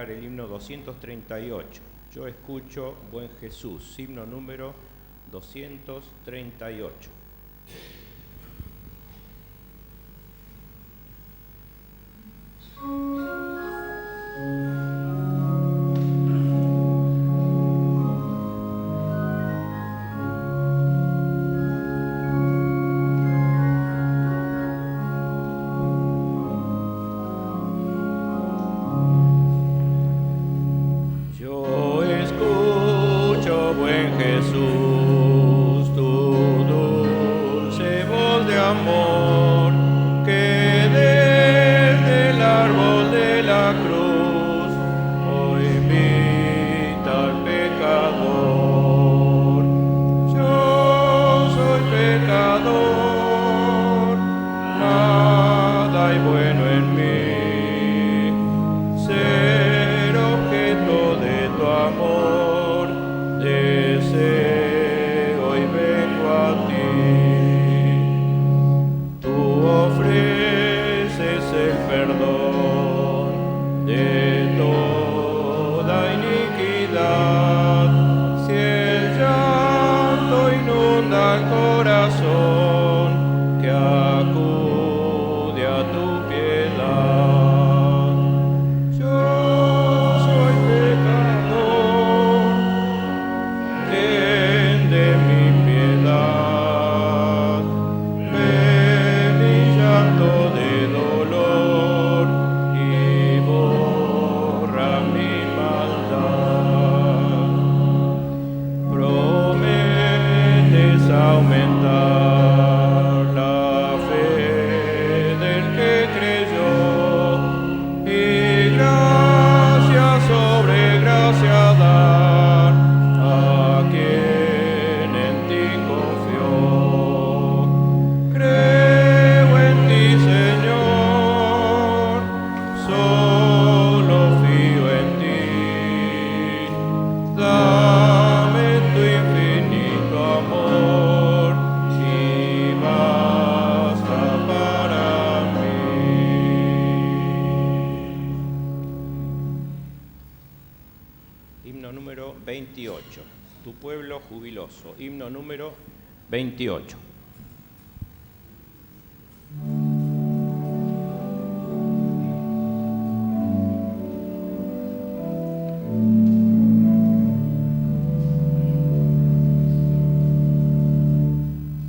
cantar el himno 238. Yo escucho, buen Jesús, himno número 238. Himno número 28. Tu pueblo jubiloso. Himno número 28.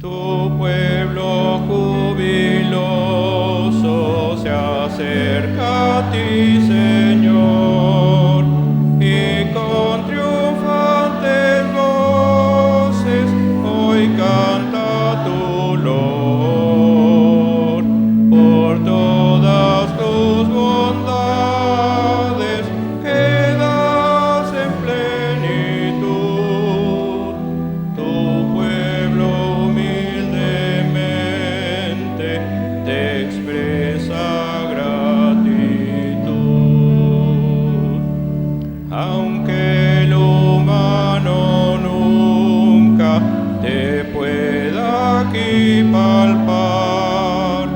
Tu pueblo jubiloso se acerca a ti, Señor, y con triunfantes voces hoy canta tu loor. Por todas tus bondades que das en plenitud, tu pueblo humildemente te expresa gratitud. Aunque el humano nunca te pueda aquí palpar,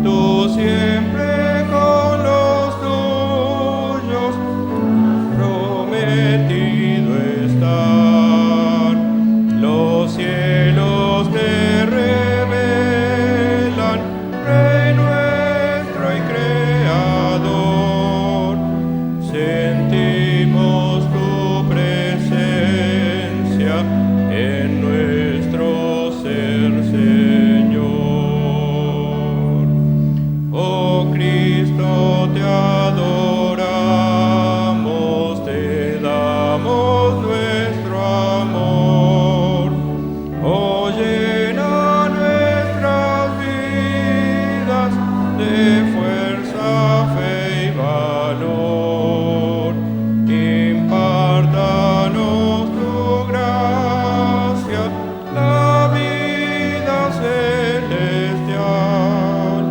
tú siempre con los tuyos prometido estar. Los cielos te revelan, Rey nuestro y Creador. Sentimos tu presencia en nuestro ser, Señor. Oh Cristo, te adoramos, te damos nuestro amor. Oh, llena nuestras vidas de fuerza, fe y valor. Impártanos tu gracia, la vida celestial,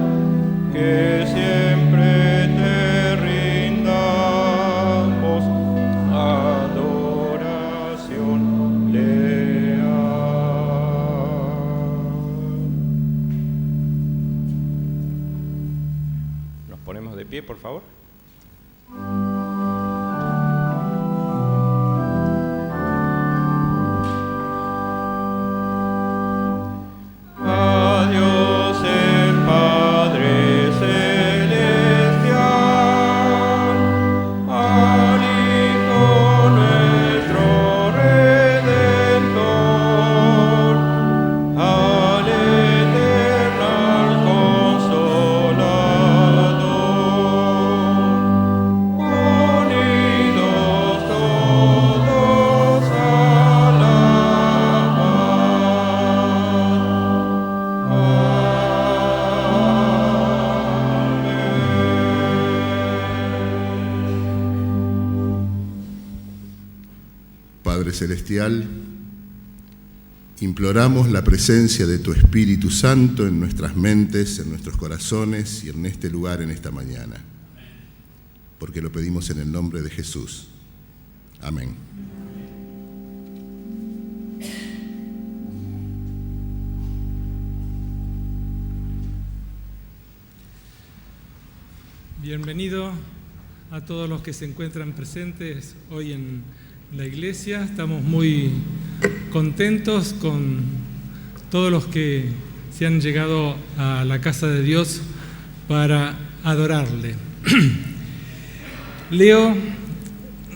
que siempre te rindamos adoración leal. Nos ponemos de pie, por favor. Celestial, imploramos la presencia de tu Espíritu Santo en nuestras mentes, en nuestros corazones y en este lugar en esta mañana, porque lo pedimos en el nombre de Jesús. Amén. Bienvenido a todos los que se encuentran presentes hoy en la iglesia. Estamos muy contentos con todos los que se han llegado a la casa de Dios para adorarle. Leo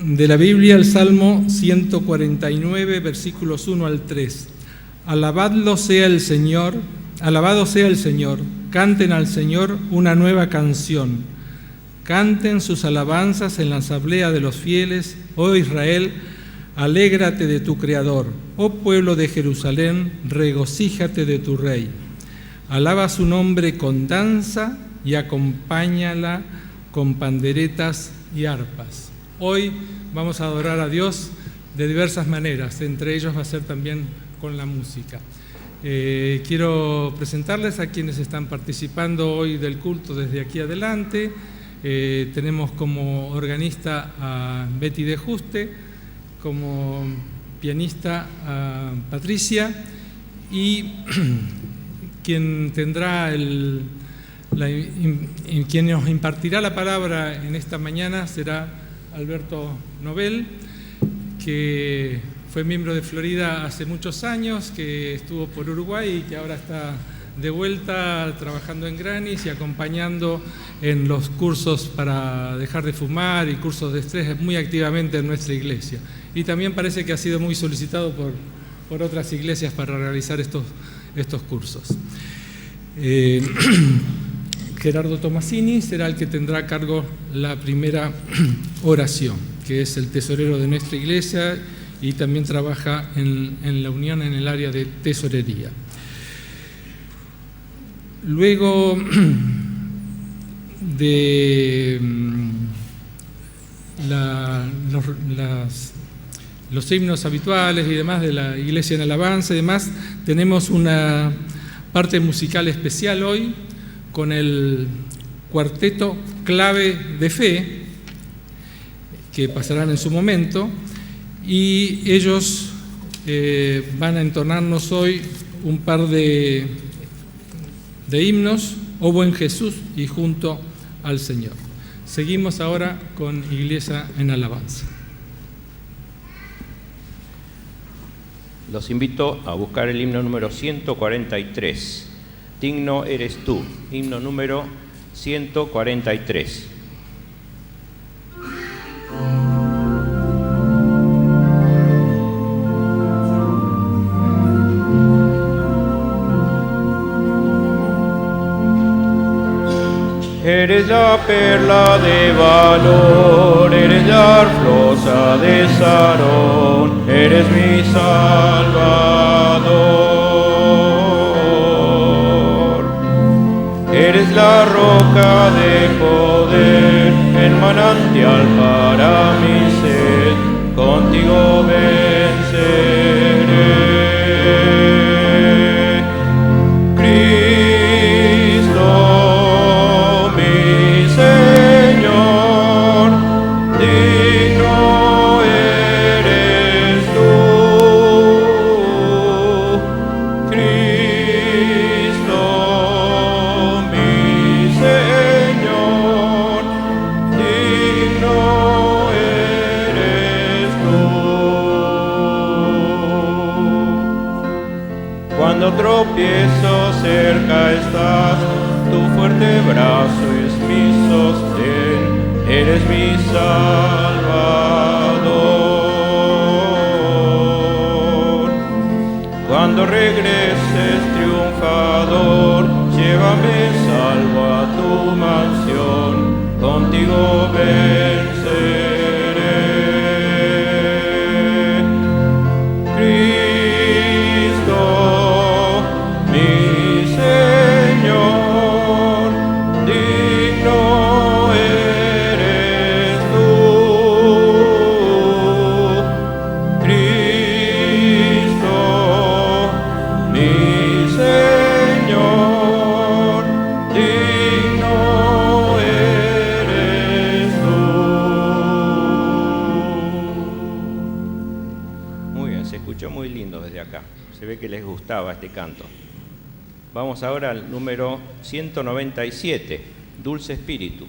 de la Biblia el Salmo 149, versículos 1 al 3. Alabado sea el Señor, canten al Señor una nueva canción. Canten sus alabanzas en la asamblea de los fieles, oh Israel, alégrate de tu Creador. Oh pueblo de Jerusalén, regocíjate de tu Rey. Alaba su nombre con danza y acompáñala con panderetas y arpas. Hoy vamos a adorar a Dios de diversas maneras, entre ellos va a ser también con la música. Quiero presentarles a quienes están participando hoy del culto desde aquí adelante. Tenemos como organista a Betty de Juste, como pianista a Patricia, y quien tendrá quien nos impartirá la palabra en esta mañana será Alberto Nobel, que fue miembro de Florida hace muchos años, que estuvo por Uruguay y que ahora está de vuelta trabajando en Granis y acompañando en los cursos para dejar de fumar y cursos de estrés muy activamente en nuestra iglesia. Y también parece que ha sido muy solicitado por otras iglesias para realizar estos cursos. Gerardo Tomasini será el que tendrá a cargo la primera oración, que es el tesorero de nuestra iglesia y también trabaja en la unión en el área de tesorería. Luego de los himnos habituales y demás de la Iglesia en Alabanza y demás, tenemos una parte musical especial hoy con el cuarteto Clave de Fe, que pasarán en su momento, y ellos van a entonarnos hoy un par de himnos, Oh buen Jesús y Junto al Señor. Seguimos ahora con Iglesia en Alabanza. Los invito a buscar el himno número 143. Digno eres tú, himno número 143. Eres la perla de valor, eres la arflosa de Sarón, eres mi Salvador. Eres la roca de poder, el manantial para mi sed, contigo venceré. Tropiezo, cerca estás, tu fuerte brazo es mi sostén, eres mi Salvador. Cuando regreses triunfador, llévame salvo a tu mansión, contigo venceré. Cristo, Se ve que les gustaba este canto. Vamos ahora al número 197, Dulce Espíritu.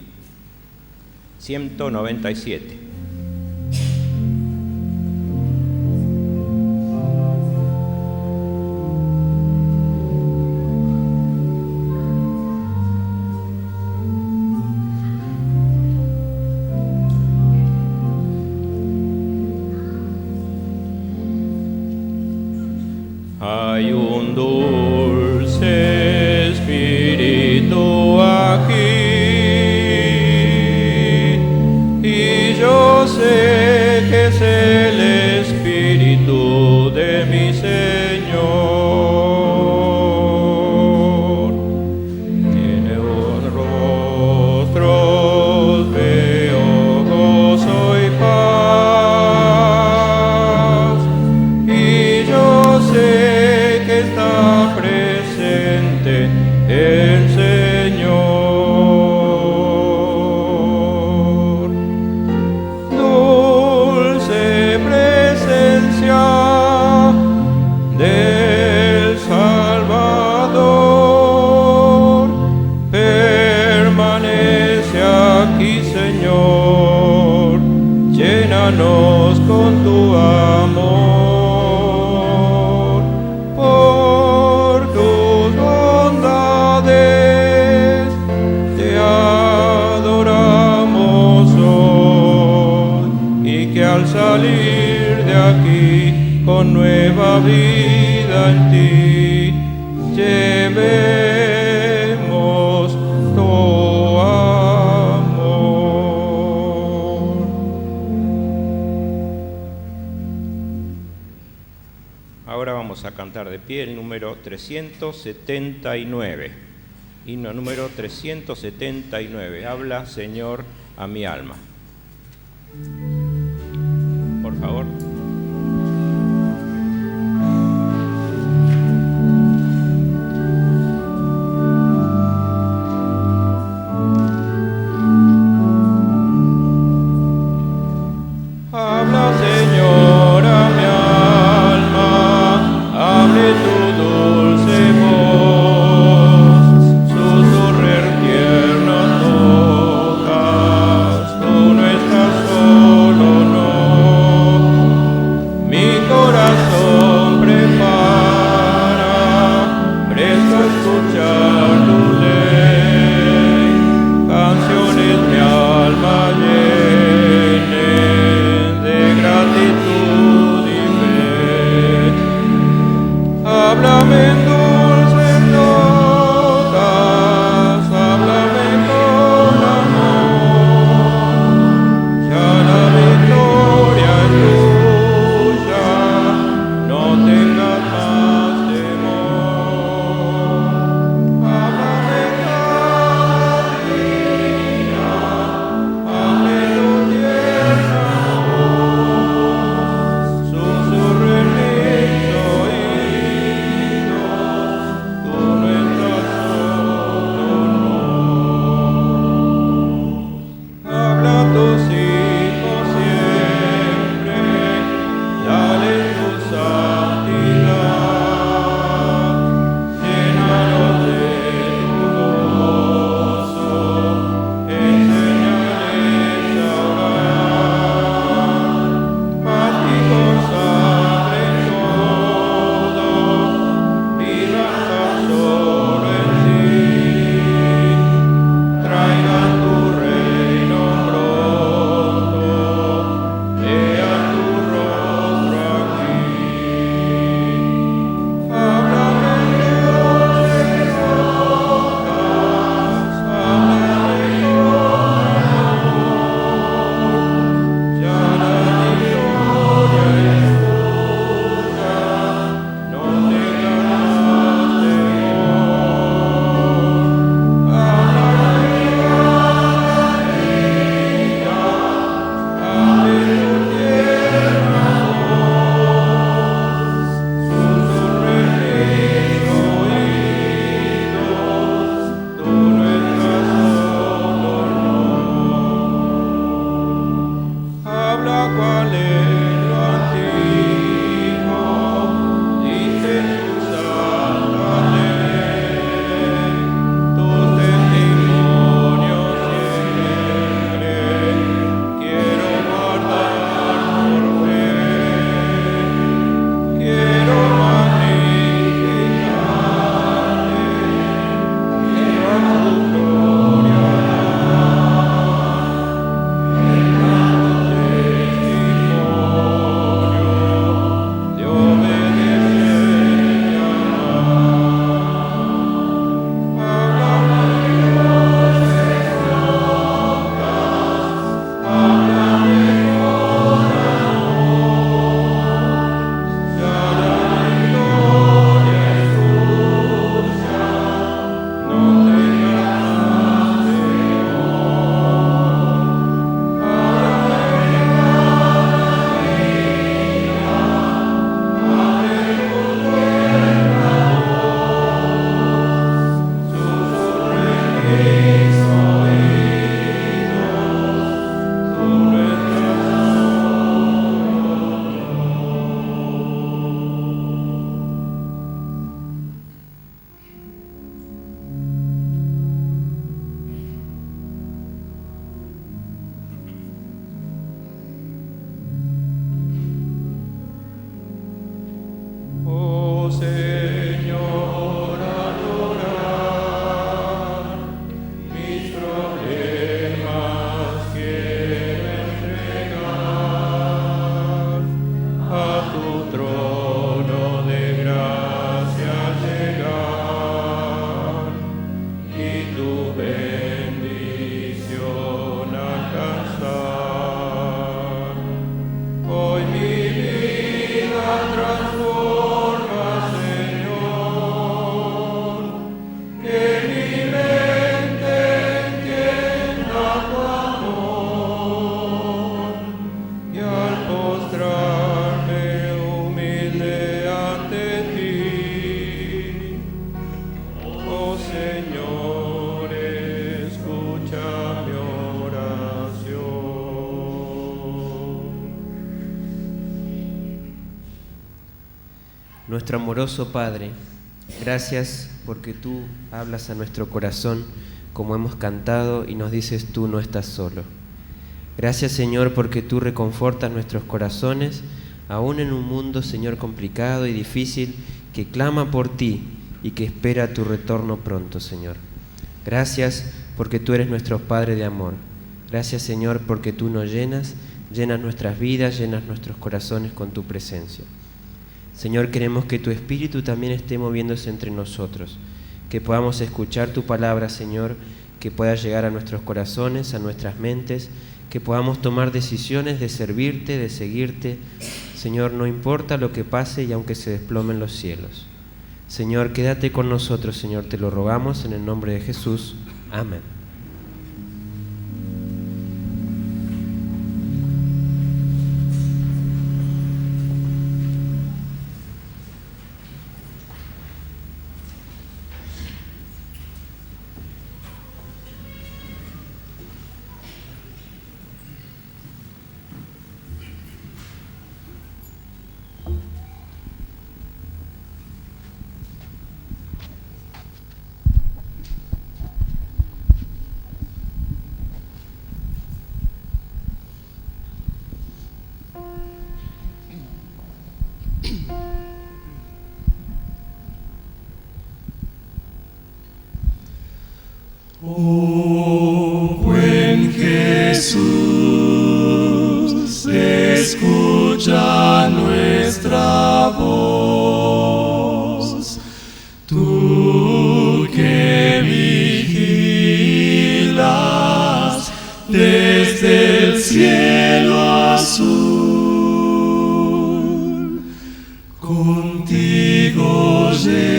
197. Hay un dulce espíritu aquí, y yo sé que es el espíritu de mi Señor. Tiene rostros, veo gozo y paz, y yo sé está presente el Señor. Dulce presencia del Salvador, permanece aquí, Señor, llénanos con tu amor. Al salir de aquí con nueva vida en ti, llevemos tu amor. Ahora vamos a cantar de pie el número 379. Himno número 379. Habla, Señor, a mi alma. Por favor. Habla, Señor, a mi alma, hable tu dulce voz, susurrar tiernas notas, tú no estás solo, no. Mi corazón prepara, presto a escuchar tu ley, canciones mi alma llenen de gratitud y fe. Háblame en dulces notas, háblame con amor, ya la victoria es tuya, no tengas más temor. Háblame cada día, hable tu tierna voz, susurra en mis oídos, nuestro amoroso Padre, gracias porque tú hablas a nuestro corazón como hemos cantado y nos dices tú no estás solo. Gracias, Señor, porque tú reconfortas nuestros corazones, aún en un mundo, Señor, complicado y difícil, que clama por ti y que espera tu retorno pronto, Señor. Gracias porque tú eres nuestro Padre de amor. Gracias, Señor, porque tú nos llenas nuestras vidas, llenas nuestros corazones con tu presencia. Señor, queremos que tu Espíritu también esté moviéndose entre nosotros, que podamos escuchar tu palabra, Señor, que pueda llegar a nuestros corazones, a nuestras mentes, que podamos tomar decisiones de servirte, de seguirte. Señor, no importa lo que pase y aunque se desplomen los cielos. Señor, quédate con nosotros, Señor, te lo rogamos en el nombre de Jesús. Amén. Oh, buen Jesús, escucha nuestra voz, tú que vigilas desde el cielo azul, contigo lleva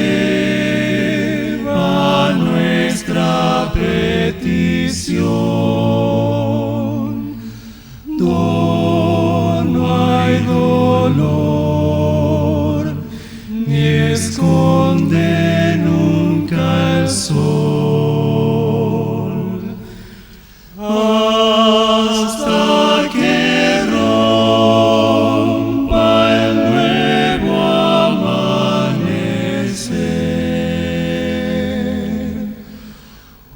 nuestra petición. No hay dolor, ni esconde nunca el sol, hasta que rompa el nuevo amanecer.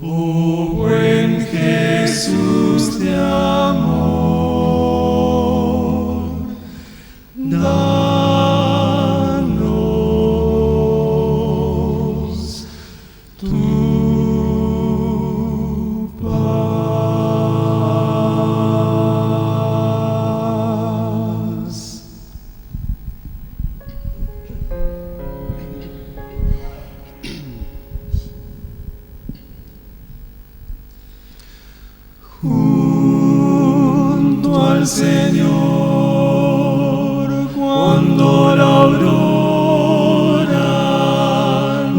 Oh, buen Jesús de amor, danos tu paz. Junto al Señor, cuando la aurora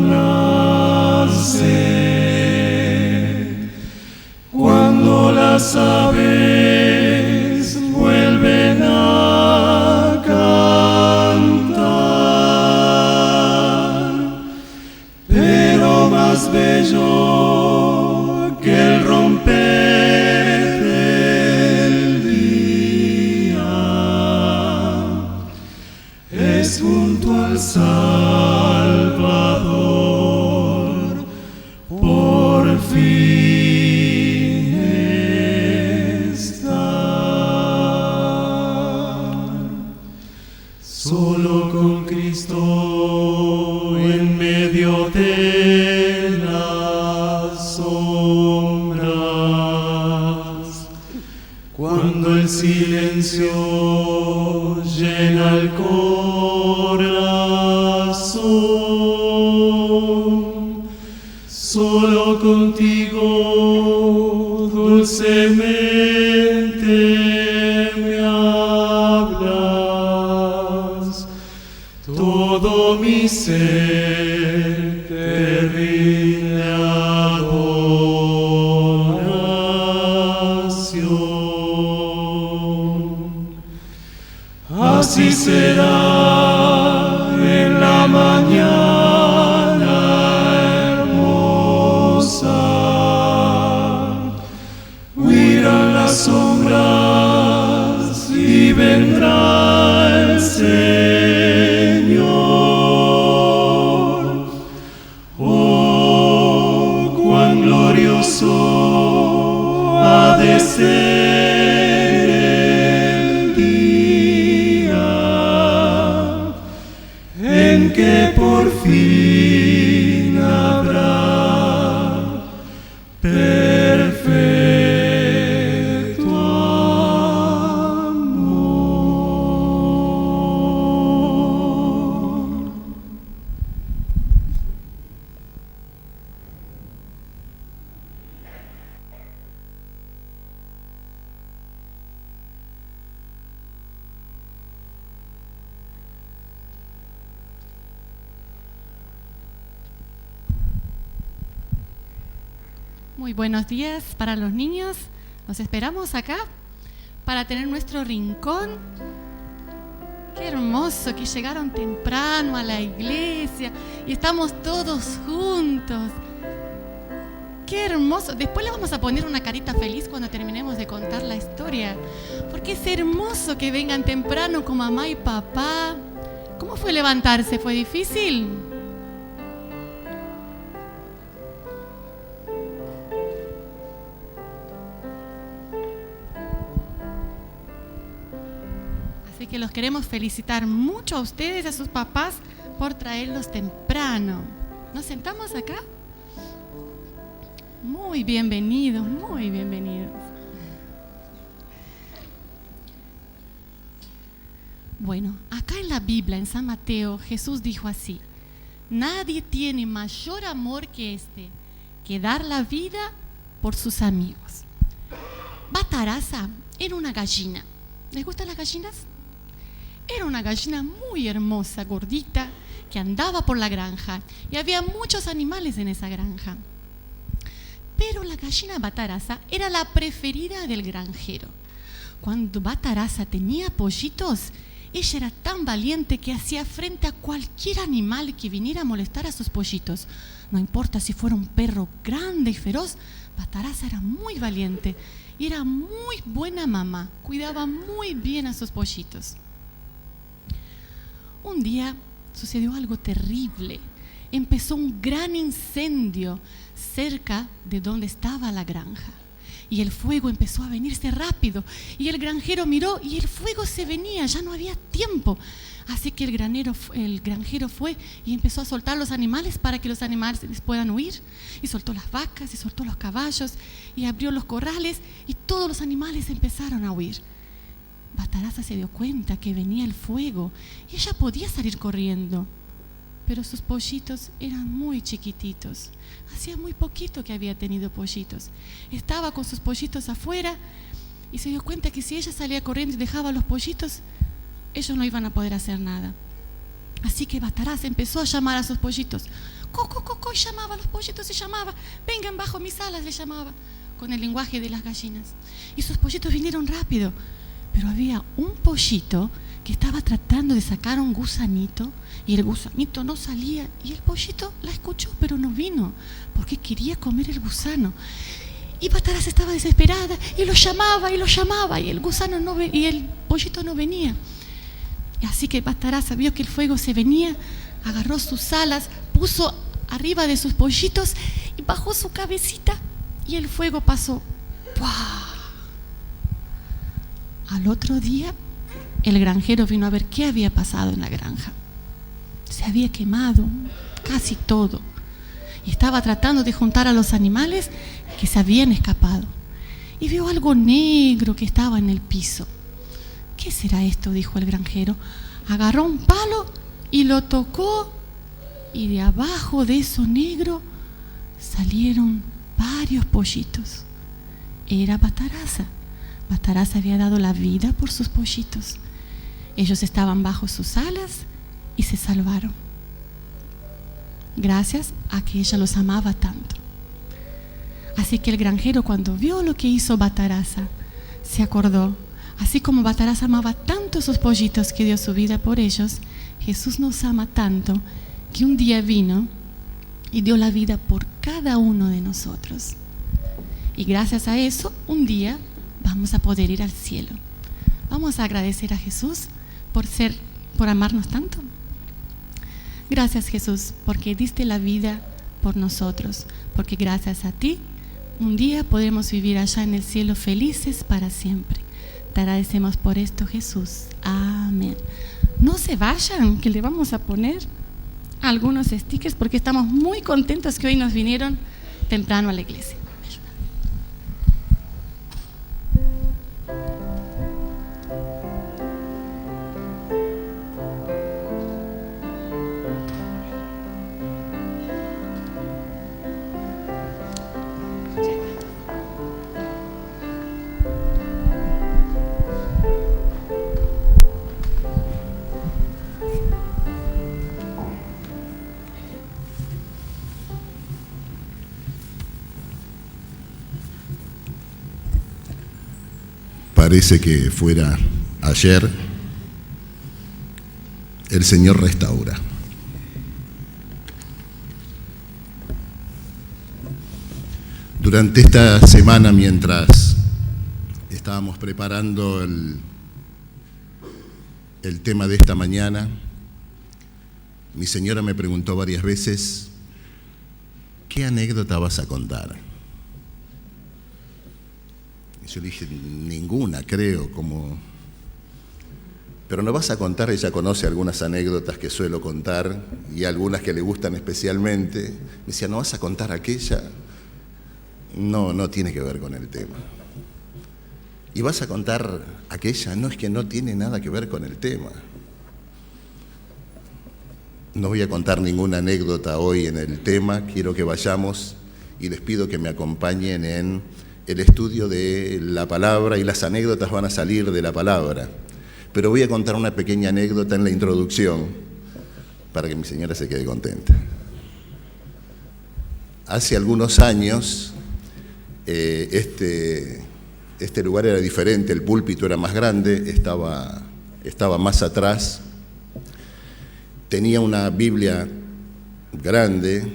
nace, cuando las aves vuelven a cantar, pero más bello que el romper del día es junto al Salvador por fin estar. Solo con Cristo en medio de las sombras, cuando el silencio llena el corazón, solo contigo dulcemente me hablas, todo mi ser te rinde adoración. Así será en la mañana hermosa, huirán las sombras y vendrá el Señor. glorioso ha de ser el día en que por fin habrá perfecto amor. Muy buenos días para los niños. Los esperamos acá para tener nuestro rincón. Qué hermoso que llegaron temprano a la iglesia y estamos todos juntos. Qué hermoso. Después le vamos a poner una carita feliz cuando terminemos de contar la historia, porque es hermoso que vengan temprano con mamá y papá. ¿Cómo fue levantarse? ¿Fue difícil? Así que los queremos felicitar mucho a ustedes y a sus papás por traerlos temprano. ¿Nos sentamos acá? Muy bienvenidos, muy bienvenidos. Bueno, acá en la Biblia, en San Mateo, Jesús dijo así: nadie tiene mayor amor que este, que dar la vida por sus amigos. Bataraza era una gallina. ¿Les gustan las gallinas? Era una gallina muy hermosa, gordita, que andaba por la granja y había muchos animales en esa granja. Pero la gallina Bataraza era la preferida del granjero. Cuando Bataraza tenía pollitos, ella era tan valiente que hacía frente a cualquier animal que viniera a molestar a sus pollitos. No importa si fuera un perro grande y feroz, Bataraza era muy valiente y era muy buena mamá, cuidaba muy bien a sus pollitos. Un día sucedió algo terrible. Empezó un gran incendio cerca de donde estaba la granja. Y el fuego empezó a venirse rápido. Y el granjero miró y el fuego se venía, ya no había tiempo. Así que el granjero fue y empezó a soltar los animales para que los animales puedan huir. Y soltó las vacas y soltó los caballos y abrió los corrales y todos los animales empezaron a huir. Bataraza se dio cuenta que venía el fuego y ella podía salir corriendo, pero sus pollitos eran muy chiquititos. Hacía muy poquito que había tenido pollitos. Estaba con sus pollitos afuera y se dio cuenta que si ella salía corriendo y dejaba los pollitos, ellos no iban a poder hacer nada. Así que Bataraza empezó a llamar a sus pollitos. ¡Co, y llamaba a los pollitos y llamaba! ¡Vengan bajo mis alas!, le llamaba, con el lenguaje de las gallinas. Y sus pollitos vinieron rápido. Pero había un pollito que estaba tratando de sacar un gusanito y el gusanito no salía y el pollito la escuchó pero no vino porque quería comer el gusano. Y Bataraza estaba desesperada y lo llamaba y el gusano y el pollito no venía. Así que Bataraza vio que el fuego se venía, agarró sus alas, puso arriba de sus pollitos y bajó su cabecita y el fuego pasó. ¡Puah! Al otro día, el granjero vino a ver qué había pasado en la granja. Se había quemado casi todo y estaba tratando de juntar a los animales que se habían escapado. Y vio algo negro que estaba en el piso. ¿Qué será esto?, dijo el granjero. Agarró un palo y lo tocó y de abajo de eso negro salieron varios pollitos. Era Bataraza. Bataraza había dado la vida por sus pollitos. Ellos estaban bajo sus alas y se salvaron, gracias a que ella los amaba tanto. Así que el granjero, cuando vio lo que hizo Bataraza, se acordó, así como Bataraza amaba tanto a sus pollitos que dio su vida por ellos, Jesús nos ama tanto que un día vino y dio la vida por cada uno de nosotros. Y gracias a eso, un día vamos a poder ir al cielo. Vamos a agradecer a Jesús por amarnos tanto. Gracias, Jesús, porque diste la vida por nosotros, porque gracias a ti un día podremos vivir allá en el cielo felices para siempre. Te agradecemos por esto, Jesús. Amén. No se vayan, que le vamos a poner algunos stickers porque estamos muy contentos que hoy nos vinieron temprano a la iglesia. Parece que fuera ayer, el Señor restaura. Durante esta semana, mientras estábamos preparando el tema de esta mañana, mi señora me preguntó varias veces, ¿qué anécdota vas a contar? Yo le dije, ninguna, creo, pero no vas a contar. Ella conoce algunas anécdotas que suelo contar y algunas que le gustan especialmente. Me decía, ¿no vas a contar aquella? No tiene que ver con el tema. ¿Y vas a contar aquella? No, es que no tiene nada que ver con el tema. No voy a contar ninguna anécdota hoy en el tema. Quiero que vayamos y les pido que me acompañen en el estudio de la palabra, y las anécdotas van a salir de la palabra. Pero voy a contar una pequeña anécdota en la introducción para que mi señora se quede contenta. Hace algunos años este lugar era diferente, el púlpito era más grande, estaba más atrás, tenía una Biblia grande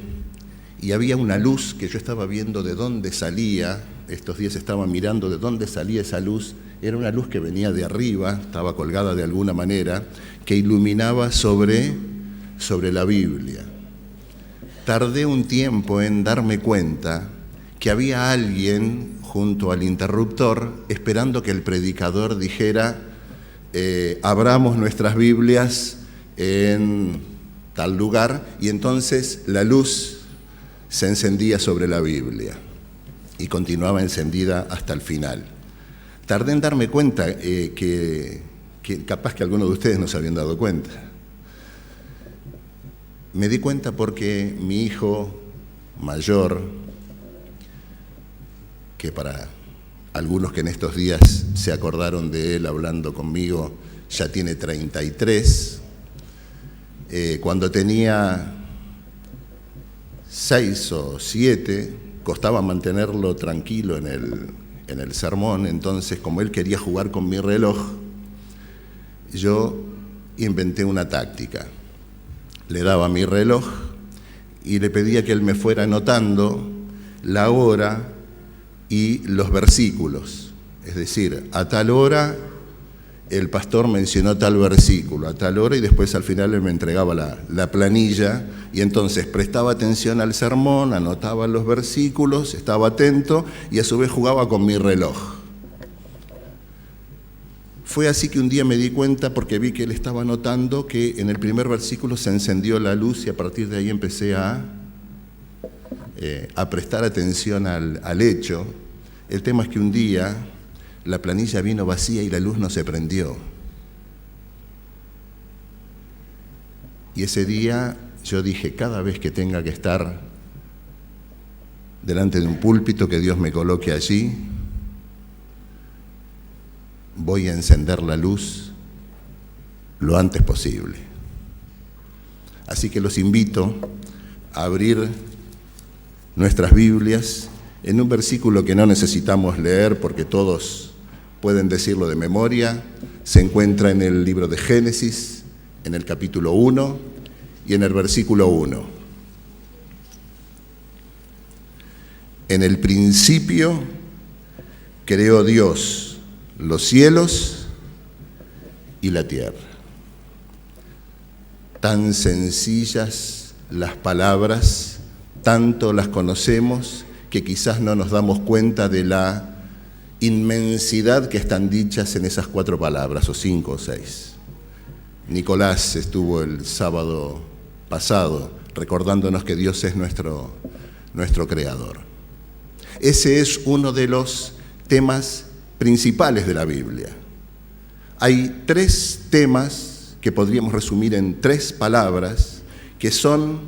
y había una luz que yo estaba viendo de dónde salía. Estos días estaba mirando de dónde salía esa luz. Era una luz que venía de arriba, estaba colgada de alguna manera, que iluminaba sobre la Biblia. Tardé un tiempo en darme cuenta que había alguien junto al interruptor esperando que el predicador dijera, abramos nuestras Biblias en tal lugar, y entonces la luz se encendía sobre la Biblia y continuaba encendida hasta el final. Tardé en darme cuenta que capaz que algunos de ustedes no se habían dado cuenta. Me di cuenta porque mi hijo mayor, que para algunos que en estos días se acordaron de él hablando conmigo, ya tiene 33, cuando tenía 6 o 7, costaba mantenerlo tranquilo en el sermón. Entonces, como él quería jugar con mi reloj, yo inventé una táctica. Le daba mi reloj y le pedía que él me fuera anotando la hora y los versículos. Es decir, a tal hora el pastor mencionó tal versículo, a tal hora, y después al final él me entregaba la planilla, y entonces prestaba atención al sermón, anotaba los versículos, estaba atento y a su vez jugaba con mi reloj. Fue así que un día me di cuenta, porque vi que él estaba anotando, que en el primer versículo se encendió la luz, y a partir de ahí empecé a prestar atención al hecho. El tema es que un día la planilla vino vacía y la luz no se prendió. Y ese día yo dije, cada vez que tenga que estar delante de un púlpito que Dios me coloque allí, voy a encender la luz lo antes posible. Así que los invito a abrir nuestras Biblias en un versículo que no necesitamos leer porque todos pueden decirlo de memoria. Se encuentra en el libro de Génesis, en el capítulo 1 y en el versículo 1. En el principio creó Dios los cielos y la tierra. Tan sencillas las palabras, tanto las conocemos que quizás no nos damos cuenta de la inmensidad que están dichas en esas 4 palabras, o 5 o 6. Nicolás estuvo el sábado pasado recordándonos que Dios es nuestro Creador. Ese es uno de los temas principales de la Biblia. Hay 3 temas que podríamos resumir en 3 palabras, que son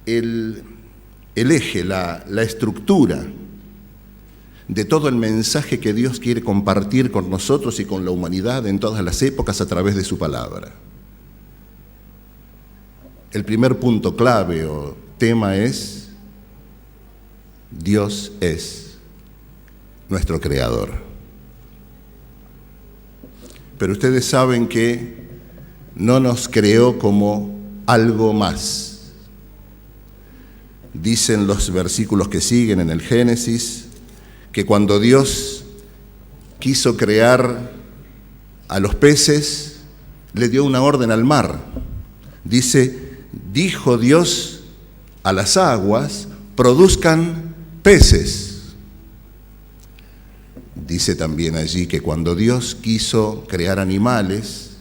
el eje, la estructura de todo el mensaje que Dios quiere compartir con nosotros y con la humanidad en todas las épocas a través de su palabra. El primer punto clave o tema es: Dios es nuestro Creador. Pero ustedes saben que no nos creó como algo más. Dicen los versículos que siguen en el Génesis que cuando Dios quiso crear a los peces, le dio una orden al mar. Dice: dijo Dios a las aguas, produzcan peces. Dice también allí que cuando Dios quiso crear animales,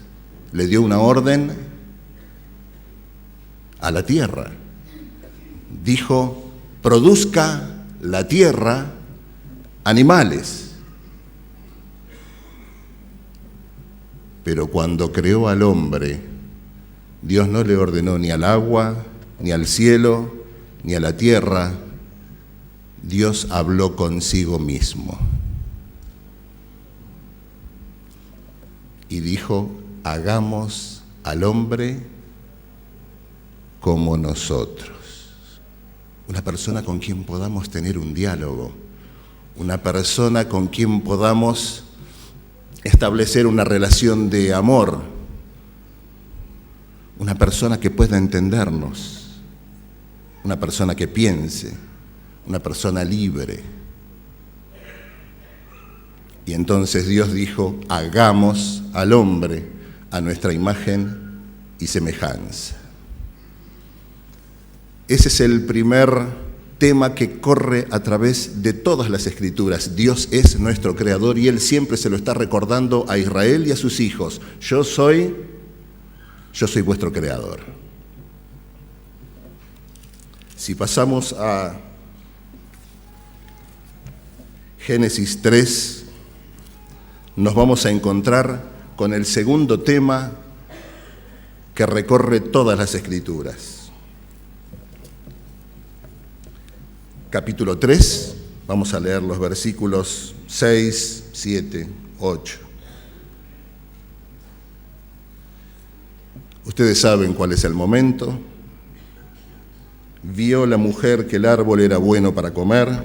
le dio una orden a la tierra. Dijo: produzca la tierra animales. Pero cuando creó al hombre, Dios no le ordenó ni al agua, ni al cielo, ni a la tierra. Dios habló consigo mismo y dijo: hagamos al hombre como nosotros. Una persona con quien podamos tener un diálogo, una persona con quien podamos establecer una relación de amor, una persona que pueda entendernos, una persona que piense, una persona libre. Y entonces Dios dijo: hagamos al hombre a nuestra imagen y semejanza. Ese es el primer tema que corre a través de todas las Escrituras. Dios es nuestro Creador y Él siempre se lo está recordando a Israel y a sus hijos. Yo soy vuestro Creador. Si pasamos a Génesis 3, nos vamos a encontrar con el segundo tema que recorre todas las Escrituras. Capítulo 3, vamos a leer los versículos 6, 7, 8. Ustedes saben cuál es el momento. Vio la mujer que el árbol era bueno para comer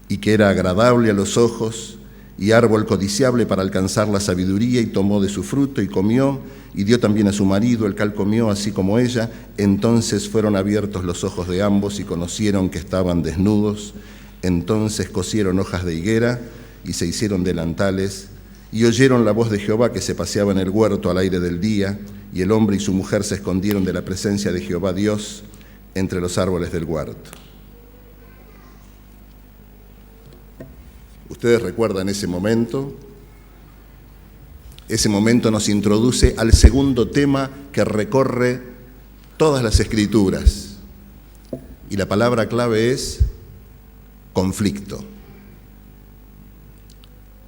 y que era agradable a los ojos y árbol codiciable para alcanzar la sabiduría, y tomó de su fruto y comió, y dio también a su marido, el cual comió así como ella. Entonces fueron abiertos los ojos de ambos y conocieron que estaban desnudos. Entonces cosieron hojas de higuera y se hicieron delantales, y oyeron la voz de Jehová que se paseaba en el huerto al aire del día, y el hombre y su mujer se escondieron de la presencia de Jehová Dios entre los árboles del huerto. Ustedes recuerdan ese momento. Ese momento nos introduce al segundo tema que recorre todas las Escrituras. Y la palabra clave es conflicto,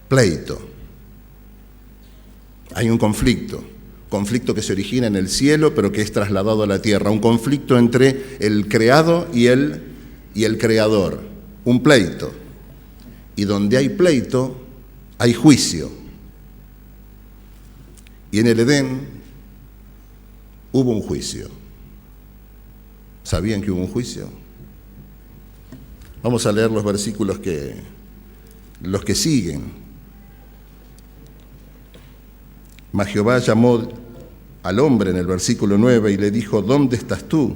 pleito. Hay un conflicto que se origina en el cielo, pero que es trasladado a la tierra. Un conflicto entre el creado y el creador. Un pleito. Y donde hay pleito, hay juicio. Y en el Edén hubo un juicio. ¿Sabían que hubo un juicio? Vamos a leer los versículos los que siguen. Mas Jehová llamó al hombre en el versículo 9 y le dijo: ¿dónde estás tú?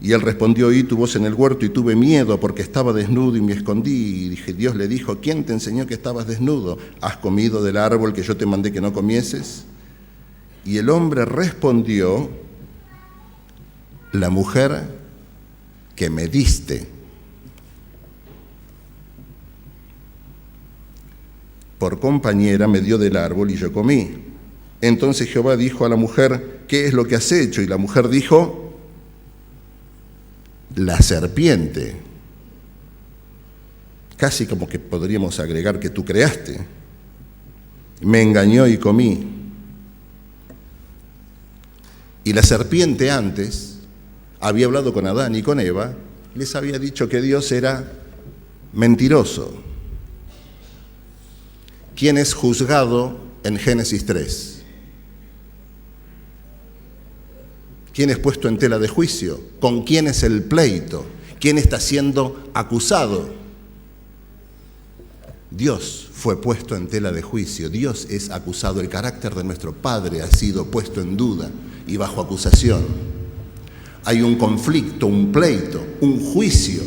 Y él respondió: oí tu voz en el huerto y tuve miedo porque estaba desnudo y me escondí. Y Dios le dijo: ¿quién te enseñó que estabas desnudo? ¿Has comido del árbol que yo te mandé que no comieses? Y el hombre respondió: la mujer que me diste por compañera, me dio del árbol y yo comí. Entonces Jehová dijo a la mujer, ¿qué es lo que has hecho? Y la mujer dijo, la serpiente. Casi como que podríamos agregar que tú creaste. Me engañó y comí. Y la serpiente antes había hablado con Adán y con Eva, les había dicho que Dios era mentiroso. ¿Quién es juzgado en Génesis 3? ¿Quién es puesto en tela de juicio? ¿Con quién es el pleito? ¿Quién está siendo acusado? Dios fue puesto en tela de juicio. Dios es acusado. El carácter de nuestro Padre ha sido puesto en duda y bajo acusación. Hay un conflicto, un pleito, un juicio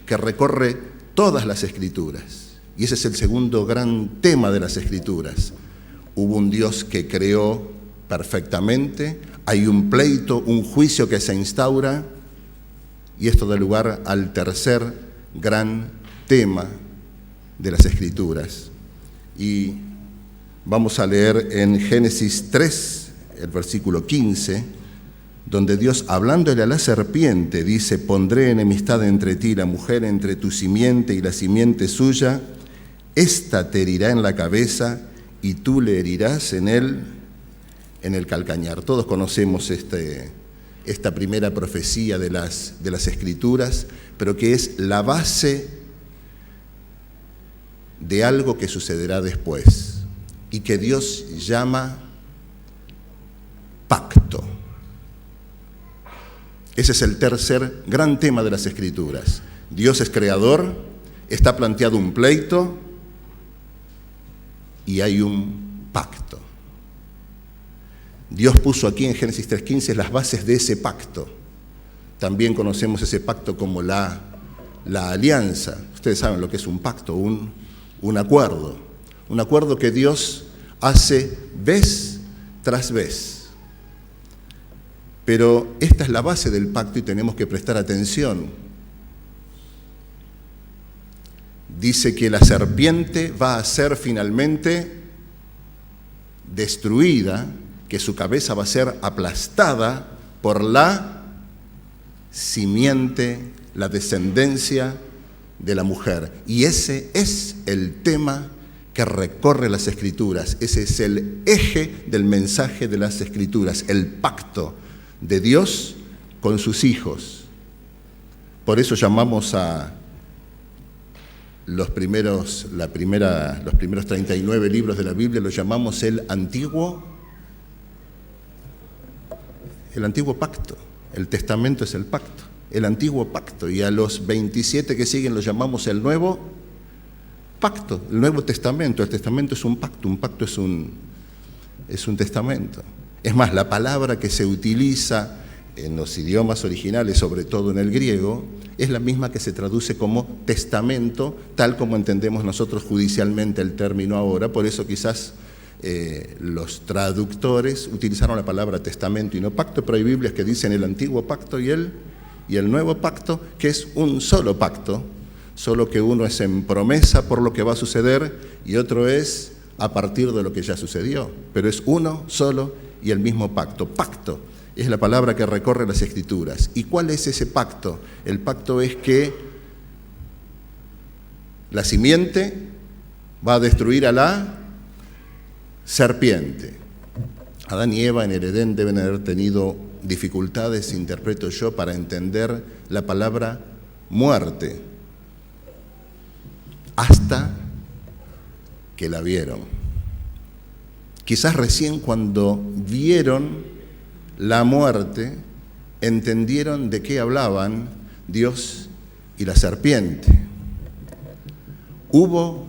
que recorre todas las Escrituras. Y ese es el segundo gran tema de las Escrituras. Hubo un Dios que creó perfectamente, hay un pleito, un juicio que se instaura, y esto da lugar al tercer gran tema de las Escrituras. Y vamos a leer en Génesis 3, el versículo 15, donde Dios, hablándole a la serpiente, dice, pondré enemistad entre ti y la mujer, entre tu simiente y la simiente suya, ésta te herirá en la cabeza y tú le herirás en el calcañar. Todos conocemos esta primera profecía de las Escrituras, pero que es la base de algo que sucederá después y que Dios llama pacto. Ese es el tercer gran tema de las Escrituras. Dios es creador, está planteado un pleito y hay un pacto. Dios puso aquí en Génesis 3:15 las bases de ese pacto. También conocemos ese pacto como la alianza. Ustedes saben lo que es un pacto, un acuerdo. Un acuerdo que Dios hace vez tras vez. Pero esta es la base del pacto y tenemos que prestar atención. Dice que la serpiente va a ser finalmente destruida, que su cabeza va a ser aplastada por la simiente, la descendencia de la mujer. Y ese es el tema que recorre las Escrituras. Ese es el eje del mensaje de las Escrituras, el pacto de Dios con sus hijos. Por eso llamamos a los primeros 39 libros de la Biblia, los llamamos el Antiguo Pacto. El Testamento es el pacto, el Antiguo Pacto. Y a los 27 que siguen los llamamos el Nuevo Pacto, el Nuevo Testamento. El Testamento es un pacto es un testamento. Es más, la palabra que se utiliza en los idiomas originales, sobre todo en el griego, es la misma que se traduce como testamento, tal como entendemos nosotros judicialmente el término ahora. Por eso quizás los traductores utilizaron la palabra testamento y no pacto, pero hay Biblias que dicen el Antiguo Pacto y el Nuevo Pacto, que es un solo pacto, solo que uno es en promesa por lo que va a suceder y otro es a partir de lo que ya sucedió, pero es uno solo y el mismo pacto. Pacto es la palabra que recorre las Escrituras. ¿Y cuál es ese pacto? El pacto es que la simiente va a destruir a la serpiente. Adán y Eva en el Edén deben haber tenido dificultades, interpreto yo, para entender la palabra muerte, hasta que la vieron. Quizás recién cuando vieron la muerte, entendieron de qué hablaban Dios y la serpiente. ¿Hubo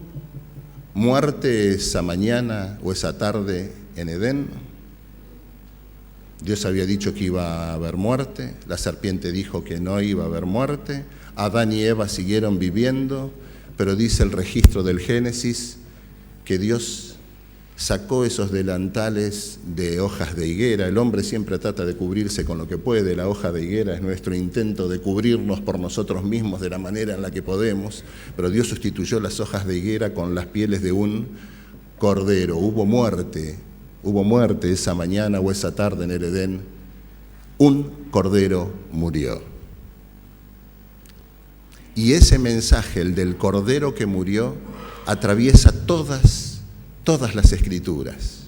muerte esa mañana o esa tarde en Edén? Dios había dicho que iba a haber muerte, la serpiente dijo que no iba a haber muerte, Adán y Eva siguieron viviendo, pero dice el registro del Génesis que Dios sacó esos delantales de hojas de higuera. El hombre siempre trata de cubrirse con lo que puede. La hoja de higuera es nuestro intento de cubrirnos por nosotros mismos de la manera en la que podemos, pero Dios sustituyó las hojas de higuera con las pieles de un cordero. Hubo muerte esa mañana o esa tarde en el Edén. Un cordero murió. Y ese mensaje, el del cordero que murió, atraviesa todas las escrituras.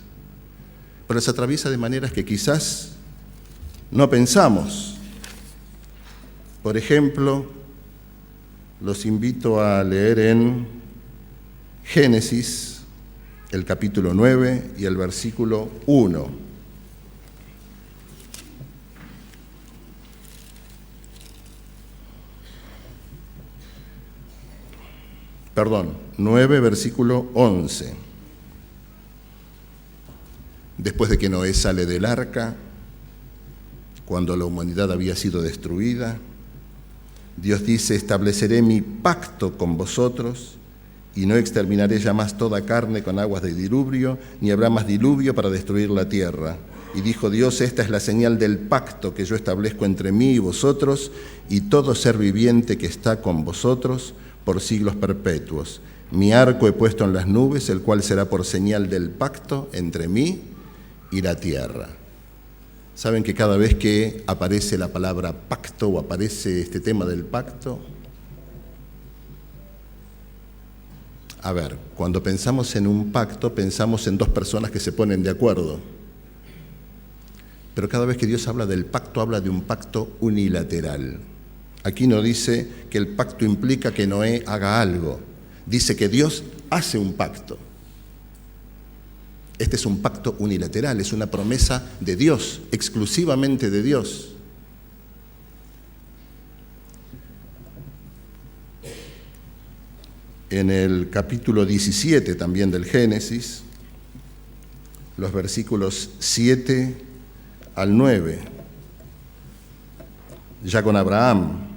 Pero las atraviesa de maneras que quizás no pensamos. Por ejemplo, los invito a leer en Génesis, el capítulo 9 y el versículo 1. Perdón, 9, versículo 11. Después de que Noé sale del arca, cuando la humanidad había sido destruida, Dios dice: estableceré mi pacto con vosotros y no exterminaré ya más toda carne con aguas de diluvio, ni habrá más diluvio para destruir la tierra. Y dijo Dios: esta es la señal del pacto que yo establezco entre mí y vosotros y todo ser viviente que está con vosotros por siglos perpetuos. Mi arco he puesto en las nubes, el cual será por señal del pacto entre mí y la tierra. ¿Saben que cada vez que aparece la palabra pacto o aparece este tema del pacto? A ver, cuando pensamos en un pacto, pensamos en dos personas que se ponen de acuerdo. Pero cada vez que Dios habla del pacto, habla de un pacto unilateral. Aquí no dice que el pacto implica que Noé haga algo. Dice que Dios hace un pacto. Este es un pacto unilateral, es una promesa de Dios, exclusivamente de Dios. En el capítulo 17 también del Génesis, los versículos 7 al 9, ya con Abraham.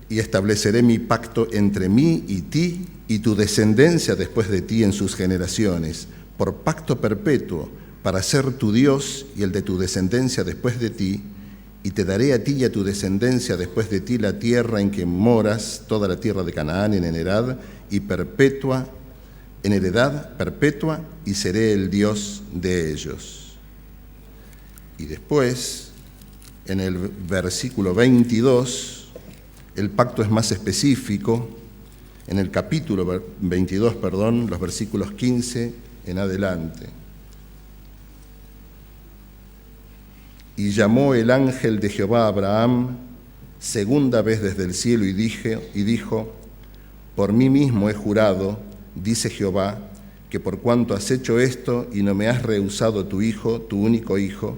Y estableceré mi pacto entre mí y ti y tu descendencia después de ti en sus generaciones, por pacto perpetuo, para ser tu Dios y el de tu descendencia después de ti, y te daré a ti y a tu descendencia después de ti la tierra en que moras, toda la tierra de Canaán en heredad perpetua, y seré el Dios de ellos. Y después, en el versículo 22, el pacto es más específico. En el capítulo 22, los versículos 15 en adelante. Y llamó el ángel de Jehová a Abraham segunda vez desde el cielo y dijo: por mí mismo he jurado, dice Jehová, que por cuanto has hecho esto y no me has rehusado tu hijo, tu único hijo,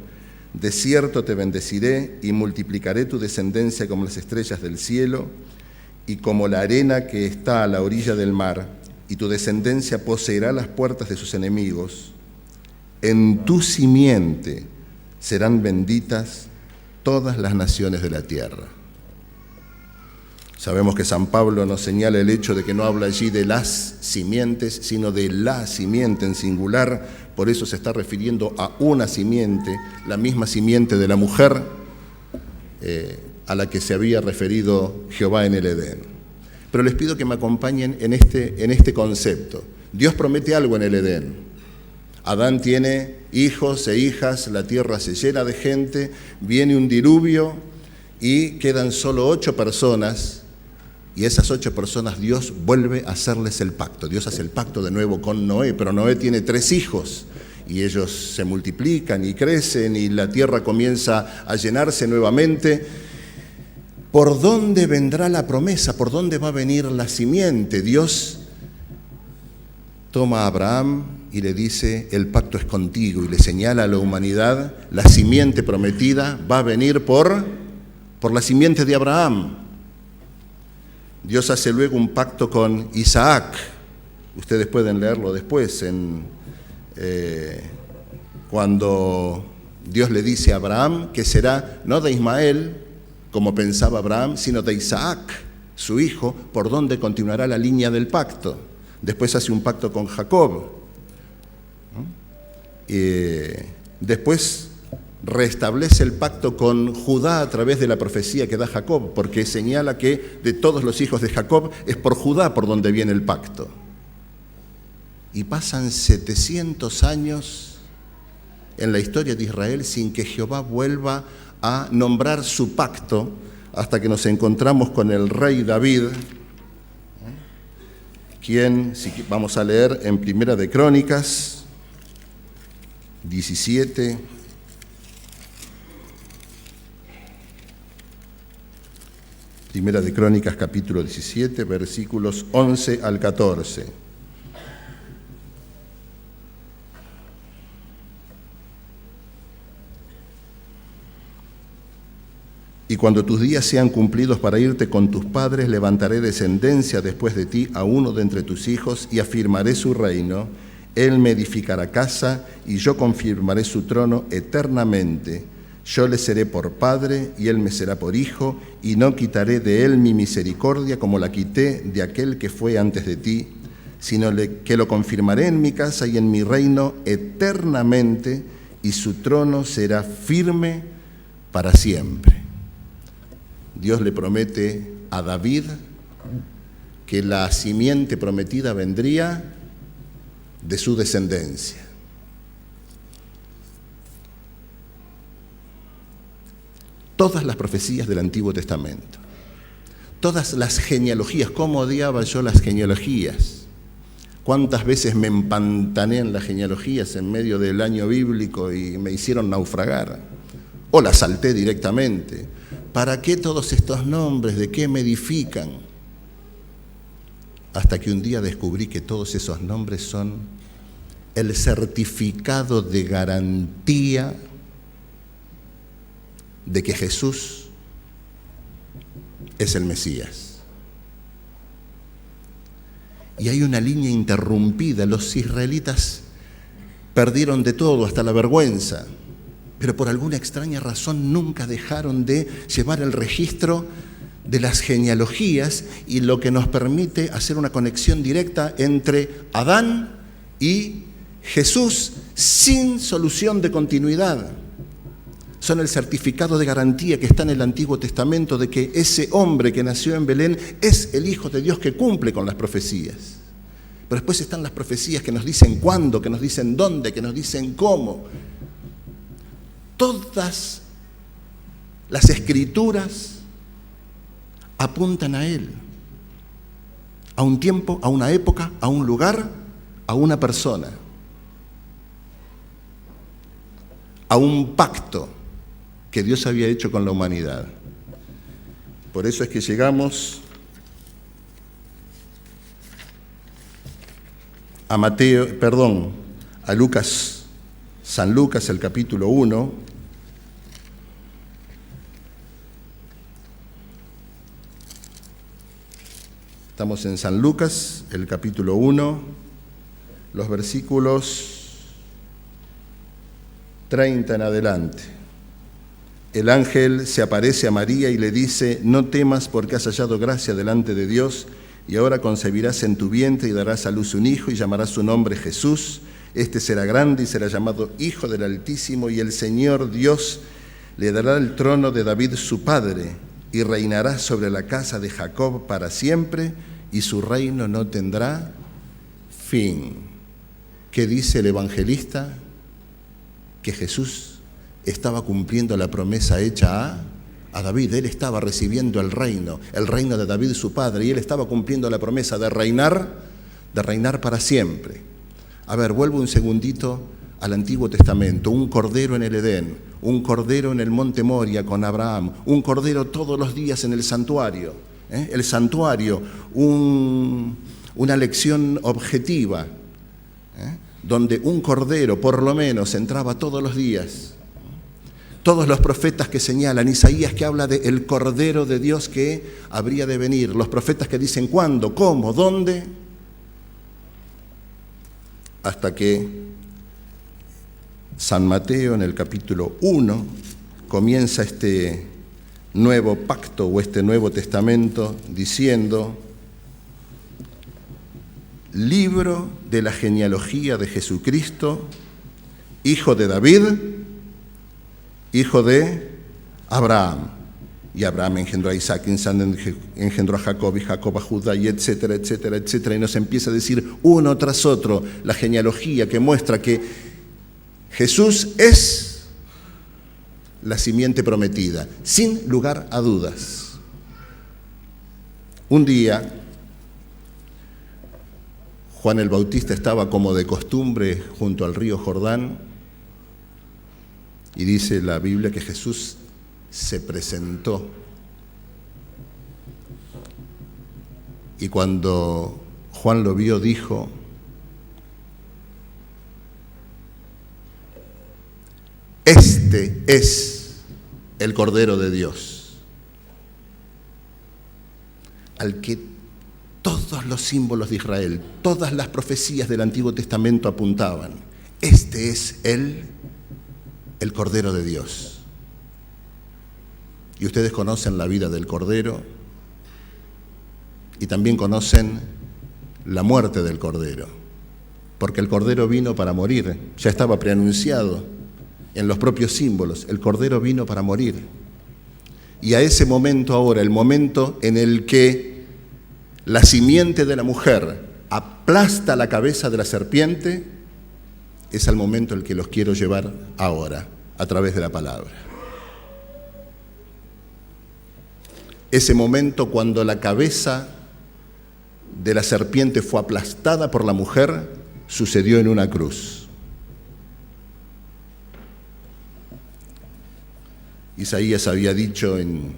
de cierto te bendeciré y multiplicaré tu descendencia como las estrellas del cielo y como la arena que está a la orilla del mar, y tu descendencia poseerá las puertas de sus enemigos. En tu simiente serán benditas todas las naciones de la tierra. Sabemos que San Pablo nos señala el hecho de que no habla allí de las simientes, sino de la simiente en singular. Por eso se está refiriendo a una simiente, la misma simiente de la mujer a la que se había referido Jehová en el Edén. Pero les pido que me acompañen en este concepto. Dios promete algo en el Edén. Adán tiene hijos e hijas, la tierra se llena de gente, viene un diluvio y quedan solo 8 personas. Y esas 8 personas Dios vuelve a hacerles el pacto. Dios hace el pacto de nuevo con Noé, pero Noé tiene 3 hijos y ellos se multiplican y crecen y la tierra comienza a llenarse nuevamente. ¿Por dónde vendrá la promesa? ¿Por dónde va a venir la simiente? Dios toma a Abraham y le dice: el pacto es contigo, y le señala a la humanidad: la simiente prometida va a venir por la simiente de Abraham. Dios hace luego un pacto con Isaac. Ustedes pueden leerlo después, cuando Dios le dice a Abraham que será no de Ismael, como pensaba Abraham, sino de Isaac, su hijo, por donde continuará la línea del pacto. Después hace un pacto con Jacob. Después restablece el pacto con Judá a través de la profecía que da Jacob, porque señala que de todos los hijos de Jacob es por Judá por donde viene el pacto. Y pasan 700 años en la historia de Israel sin que Jehová vuelva a nombrar su pacto, hasta que nos encontramos con el rey David, quien, vamos a leer en Primera de Crónicas 17, Primera de Crónicas capítulo 17, versículos 11 al 14. Y cuando tus días sean cumplidos para irte con tus padres, levantaré descendencia después de ti a uno de entre tus hijos y afirmaré su reino. Él me edificará casa y yo confirmaré su trono eternamente. Yo le seré por padre y él me será por hijo, y no quitaré de él mi misericordia como la quité de aquel que fue antes de ti, sino que lo confirmaré en mi casa y en mi reino eternamente, y su trono será firme para siempre. Dios le promete a David que la simiente prometida vendría de su descendencia. Todas las profecías del Antiguo Testamento, todas las genealogías, ¿cómo odiaba yo las genealogías? ¿Cuántas veces me empantané en las genealogías en medio del año bíblico y me hicieron naufragar? O las salté directamente. ¿Para qué todos estos nombres? ¿De qué me edifican? Hasta que un día descubrí que todos esos nombres son el certificado de garantía de que Jesús es el Mesías. Y hay una línea interrumpida. Los israelitas perdieron de todo, hasta la vergüenza, pero por alguna extraña razón nunca dejaron de llevar el registro de las genealogías, y lo que nos permite hacer una conexión directa entre Adán y Jesús sin solución de continuidad. Son el certificado de garantía que está en el Antiguo Testamento de que ese hombre que nació en Belén es el Hijo de Dios que cumple con las profecías. Pero después están las profecías que nos dicen cuándo, que nos dicen dónde, que nos dicen cómo. Todas las escrituras apuntan a Él, a un tiempo, a una época, a un lugar, a una persona, a un pacto que Dios había hecho con la humanidad. Por eso es que llegamos a Lucas, San Lucas, el capítulo 1. Estamos en San Lucas, el capítulo 1, los versículos 30 en adelante. El ángel se aparece a María y le dice: no temas, porque has hallado gracia delante de Dios, y ahora concebirás en tu vientre y darás a luz un hijo y llamarás su nombre Jesús. Este será grande y será llamado Hijo del Altísimo, y el Señor Dios le dará el trono de David su padre, y reinará sobre la casa de Jacob para siempre, y su reino no tendrá fin. ¿Qué dice el evangelista? Que Jesús estaba cumpliendo la promesa hecha a David. Él estaba recibiendo el reino de David su padre, y él estaba cumpliendo la promesa de reinar para siempre. A ver, vuelvo un segundito al Antiguo Testamento. Un cordero en el Edén, un cordero en el monte Moria con Abraham, un cordero todos los días en el santuario. El santuario, una lección objetiva, donde un cordero por lo menos entraba todos los días. Todos los profetas que señalan, Isaías que habla del Cordero de Dios que habría de venir, los profetas que dicen cuándo, cómo, dónde, hasta que San Mateo en el capítulo 1 comienza este nuevo pacto o este Nuevo Testamento diciendo: libro de la genealogía de Jesucristo, hijo de David, hijo de Abraham. Y Abraham engendró a Isaac, Isaac engendró a Jacob, y Jacob a Judá, y etcétera, etcétera, etcétera. Y nos empieza a decir uno tras otro la genealogía que muestra que Jesús es la simiente prometida, sin lugar a dudas. Un día, Juan el Bautista estaba como de costumbre junto al río Jordán, y dice la Biblia que Jesús se presentó. Y cuando Juan lo vio, dijo: este es el Cordero de Dios, al que todos los símbolos de Israel, todas las profecías del Antiguo Testamento apuntaban. Este es el Cordero de Dios. Y ustedes conocen la vida del Cordero y también conocen la muerte del Cordero, porque el Cordero vino para morir, ya estaba preanunciado en los propios símbolos, el Cordero vino para morir. Y a ese momento ahora, el momento en el que la simiente de la mujer aplasta la cabeza de la serpiente, es el momento en el que los quiero llevar ahora, a través de la palabra. Ese momento cuando la cabeza de la serpiente fue aplastada por la mujer, sucedió en una cruz. Isaías había dicho en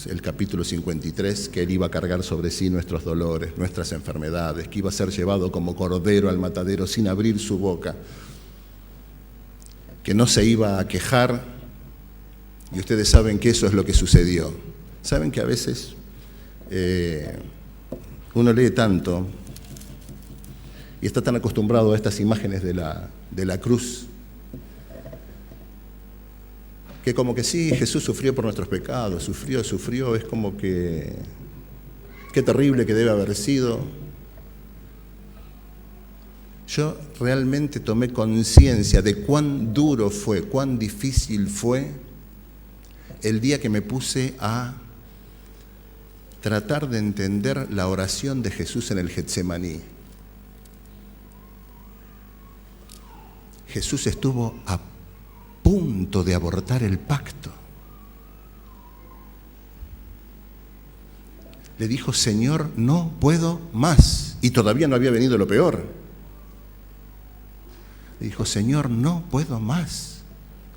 el capítulo 53 que él iba a cargar sobre sí nuestros dolores, nuestras enfermedades, que iba a ser llevado como cordero al matadero sin abrir su boca, que no se iba a quejar, y ustedes saben que eso es lo que sucedió. Saben que a veces uno lee tanto y está tan acostumbrado a estas imágenes de la cruz, que como que sí, Jesús sufrió por nuestros pecados, sufrió, es como que qué terrible que debe haber sido. Yo realmente tomé conciencia de cuán duro fue, cuán difícil fue el día que me puse a tratar de entender la oración de Jesús en el Getsemaní. Jesús estuvo a punto de abortar el pacto. Le dijo: Señor, no puedo más. Y todavía no había venido lo peor. Le dijo: Señor, no puedo más.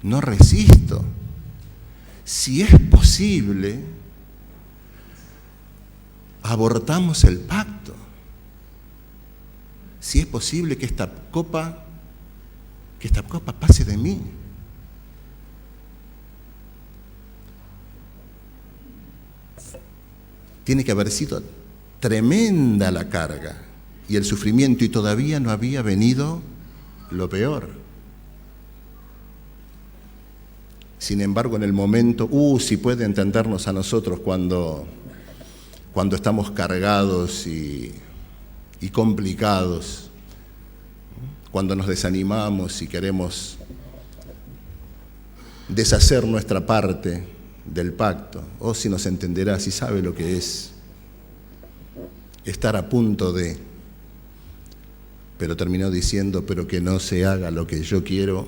No resisto. Si es posible, abortamos el pacto. Si es posible que esta copa pase de mí. Tiene que haber sido tremenda la carga y el sufrimiento, y todavía no había venido lo peor. Sin embargo, en el momento, si puede entendernos a nosotros cuando estamos cargados y complicados, cuando nos desanimamos y queremos deshacer nuestra parte del pacto, si nos entenderá, si sabe lo que es estar a punto de, pero terminó diciendo: pero que no se haga lo que yo quiero,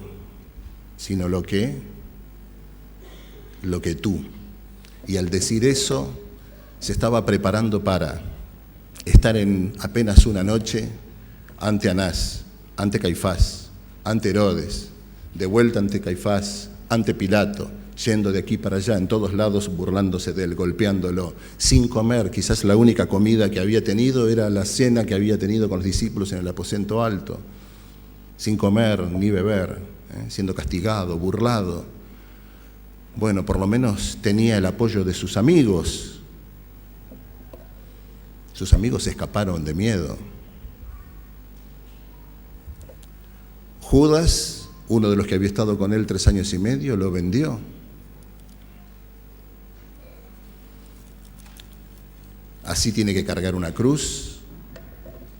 sino lo que tú. Y al decir eso, se estaba preparando para estar en apenas una noche ante Anás, ante Caifás, ante Herodes, de vuelta ante Caifás, ante Pilato, yendo de aquí para allá, en todos lados burlándose de él, golpeándolo, sin comer. Quizás la única comida que había tenido era la cena que había tenido con los discípulos en el aposento alto, sin comer ni beber, siendo castigado, burlado. Bueno, por lo menos tenía el apoyo de sus amigos. Sus amigos escaparon de miedo. Judas, uno de los que había estado con él 3 años y medio, lo vendió. Así tiene que cargar una cruz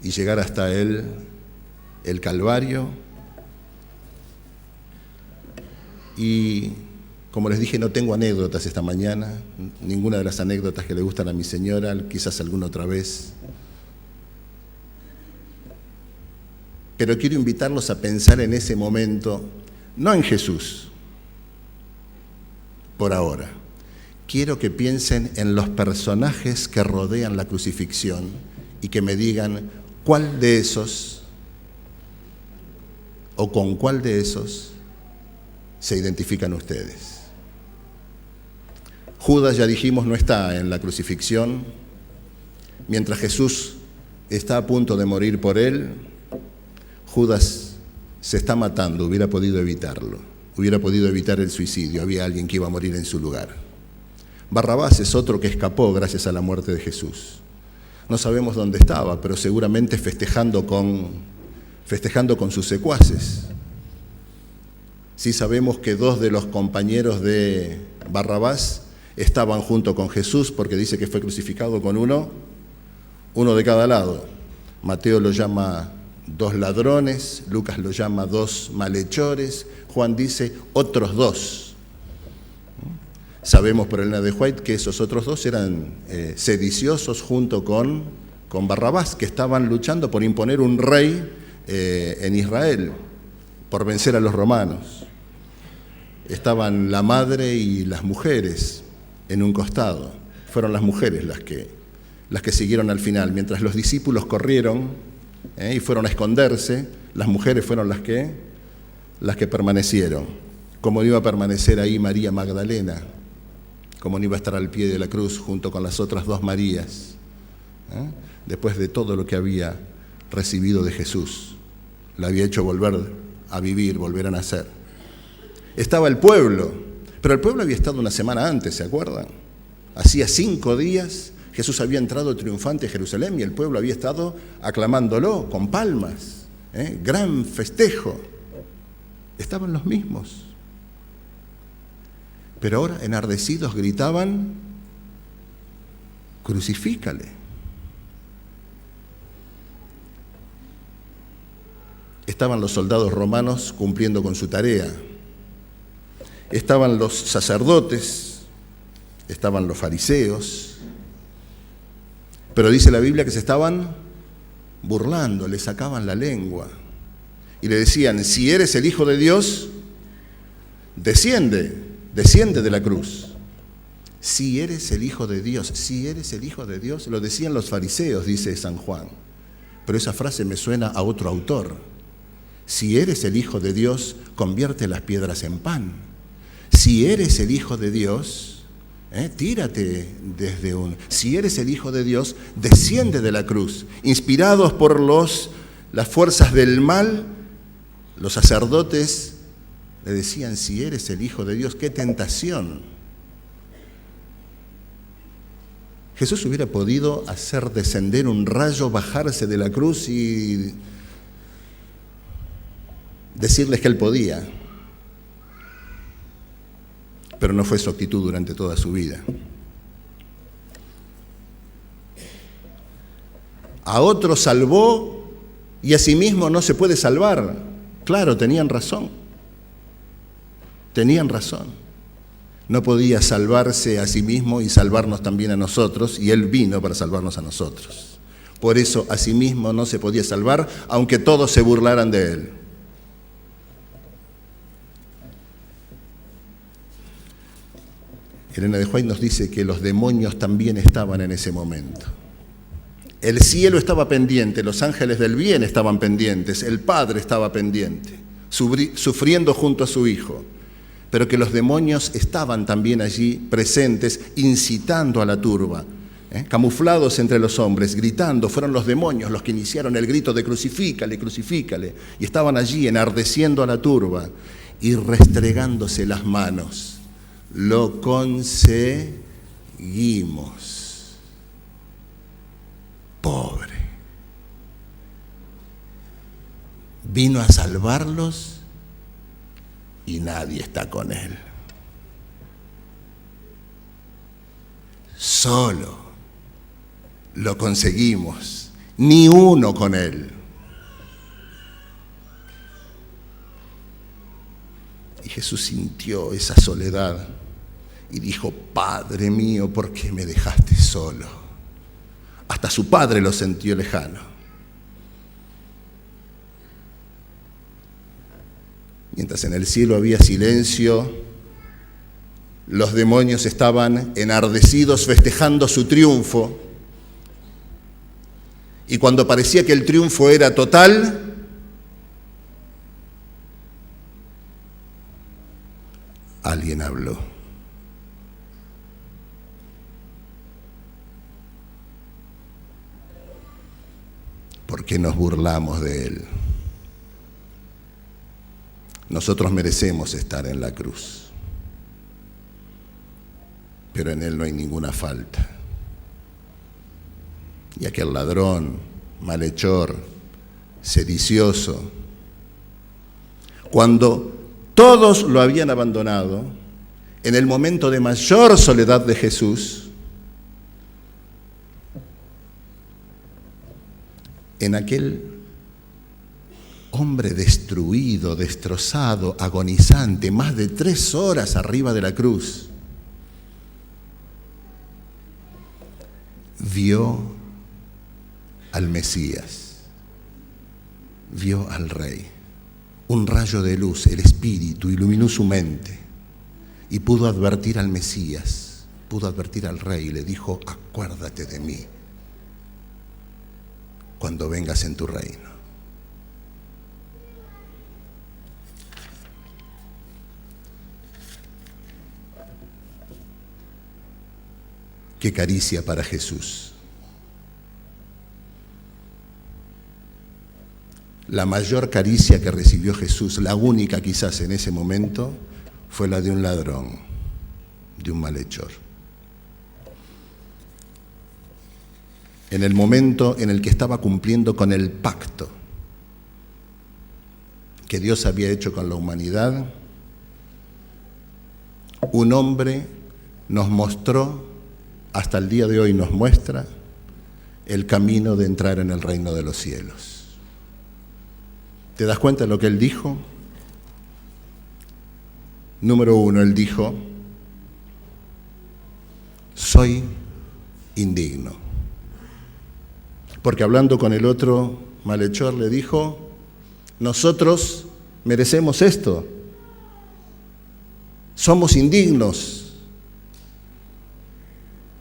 y llegar hasta el Calvario. Y Como les dije, no tengo anécdotas esta mañana, ninguna de las anécdotas que le gustan a mi señora, quizás alguna otra vez. Pero quiero invitarlos a pensar en ese momento, no en Jesús, por ahora. Quiero que piensen en los personajes que rodean la crucifixión y que me digan cuál de esos o con cuál de esos se identifican ustedes. Judas, ya dijimos, no está en la crucifixión. Mientras Jesús está a punto de morir por él, Judas se está matando, hubiera podido evitarlo, hubiera podido evitar el suicidio, había alguien que iba a morir en su lugar. Barrabás es otro que escapó gracias a la muerte de Jesús. No sabemos dónde estaba, pero seguramente festejando con sus secuaces. Sí sabemos que 2 de los compañeros de Barrabás estaban junto con Jesús, porque dice que fue crucificado con uno de cada lado. Mateo lo llama 2 ladrones, Lucas lo llama 2 malhechores, Juan dice otros 2. Sabemos por Elena de White que esos otros 2 eran sediciosos junto con Barrabás, que estaban luchando por imponer un rey en Israel, por vencer a los romanos. Estaban la madre y las mujeres en un costado. Fueron las mujeres las que siguieron al final. Mientras los discípulos corrieron y fueron a esconderse, las mujeres fueron las que permanecieron. Como no iba a permanecer ahí María Magdalena, como no iba a estar al pie de la cruz junto con las otras 2 Marías, después de todo lo que había recibido de Jesús, la había hecho volver a vivir, volver a nacer. Estaba el pueblo, pero el pueblo había estado una semana antes, ¿se acuerdan? Hacía 5 días Jesús había entrado triunfante a Jerusalén y el pueblo había estado aclamándolo con palmas, gran festejo. Estaban los mismos. Pero ahora, enardecidos, gritaban: crucifícale. Estaban los soldados romanos cumpliendo con su tarea. Estaban los sacerdotes, estaban los fariseos. Pero dice la Biblia que se estaban burlando, le sacaban la lengua y le decían: si eres el Hijo de Dios, desciende de la cruz. Si eres el Hijo de Dios, si eres el Hijo de Dios, lo decían los fariseos, dice San Juan. Pero esa frase me suena a otro autor. Si eres el Hijo de Dios, convierte las piedras en pan. Si eres el Hijo de Dios, tírate desde un... Si eres el Hijo de Dios, desciende de la cruz. Inspirados por las fuerzas del mal, los sacerdotes le decían: si eres el Hijo de Dios, qué tentación. Jesús hubiera podido hacer descender un rayo, bajarse de la cruz y decirles que él podía. Pero no fue su actitud durante toda su vida. A otro salvó y a sí mismo no se puede salvar. Claro, tenían razón. Tenían razón. No podía salvarse a sí mismo y salvarnos también a nosotros, y él vino para salvarnos a nosotros. Por eso a sí mismo no se podía salvar, aunque todos se burlaran de él. Elena de White nos dice que los demonios también estaban en ese momento. El cielo estaba pendiente, los ángeles del bien estaban pendientes, el Padre estaba pendiente, sufriendo junto a su Hijo. Pero que los demonios estaban también allí presentes, incitando a la turba, camuflados entre los hombres, gritando. Fueron los demonios los que iniciaron el grito de crucifícale, crucifícale, y estaban allí enardeciendo a la turba y restregándose las manos. Lo conseguimos. Pobre. Vino a salvarlos y nadie está con él. Solo lo conseguimos, ni uno con él. Y Jesús sintió esa soledad y dijo: Padre mío, ¿por qué me dejaste solo? Hasta su padre lo sintió lejano. Mientras en el cielo había silencio, los demonios estaban enardecidos festejando su triunfo. Y cuando parecía que el triunfo era total, alguien habló. ¿Por qué nos burlamos de él? Nosotros merecemos estar en la cruz, pero en él no hay ninguna falta. Y aquel ladrón, malhechor, sedicioso, cuando todos lo habían abandonado, en el momento de mayor soledad de Jesús, en aquel hombre destruido, destrozado, agonizante, más de 3 horas arriba de la cruz, vio al Mesías, vio al Rey. Un rayo de luz, el Espíritu, iluminó su mente y pudo advertir al Mesías, pudo advertir al Rey y le dijo: acuérdate de mí cuando vengas en tu reino. Qué caricia para Jesús. La mayor caricia que recibió Jesús, la única quizás en ese momento, fue la de un ladrón, de un malhechor. En el momento en el que estaba cumpliendo con el pacto que Dios había hecho con la humanidad, un hombre nos mostró, hasta el día de hoy nos muestra, el camino de entrar en el reino de los cielos. ¿Te das cuenta de lo que él dijo? Número 1, él dijo: soy indigno. Porque hablando con el otro malhechor le dijo: nosotros merecemos esto, somos indignos.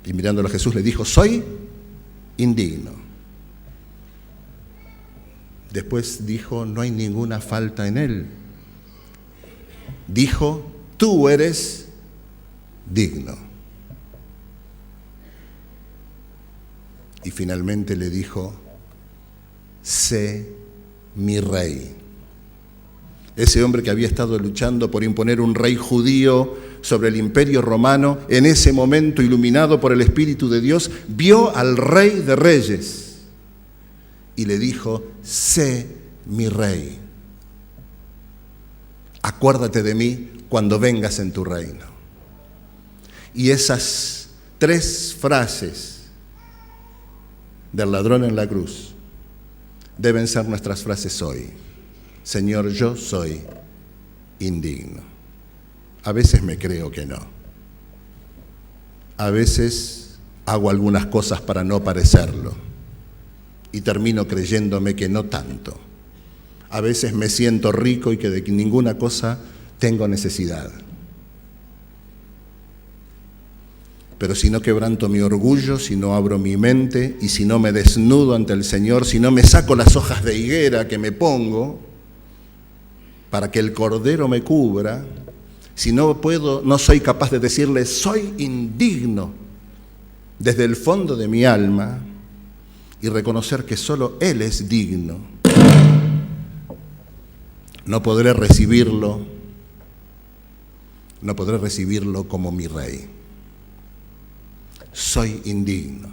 Y mirándolo a Jesús le dijo: soy indigno. Después dijo: no hay ninguna falta en él. Dijo: tú eres digno. Y finalmente le dijo: sé mi rey. Ese hombre que había estado luchando por imponer un rey judío sobre el imperio romano, en ese momento, iluminado por el Espíritu de Dios, vio al Rey de Reyes y le dijo: sé mi rey. Acuérdate de mí cuando vengas en tu reino. Y esas 3 frases del ladrón en la cruz deben ser nuestras frases hoy. Señor, yo soy indigno. A veces me creo que no. A veces hago algunas cosas para no parecerlo y termino creyéndome que no tanto. A veces me siento rico y que de ninguna cosa tengo necesidad. Pero si no quebranto mi orgullo, si no abro mi mente y si no me desnudo ante el Señor, si no me saco las hojas de higuera que me pongo para que el Cordero me cubra, si no soy capaz de decirle: soy indigno desde el fondo de mi alma, y reconocer que solo Él es digno, no podré recibirlo como mi Rey. Soy indigno.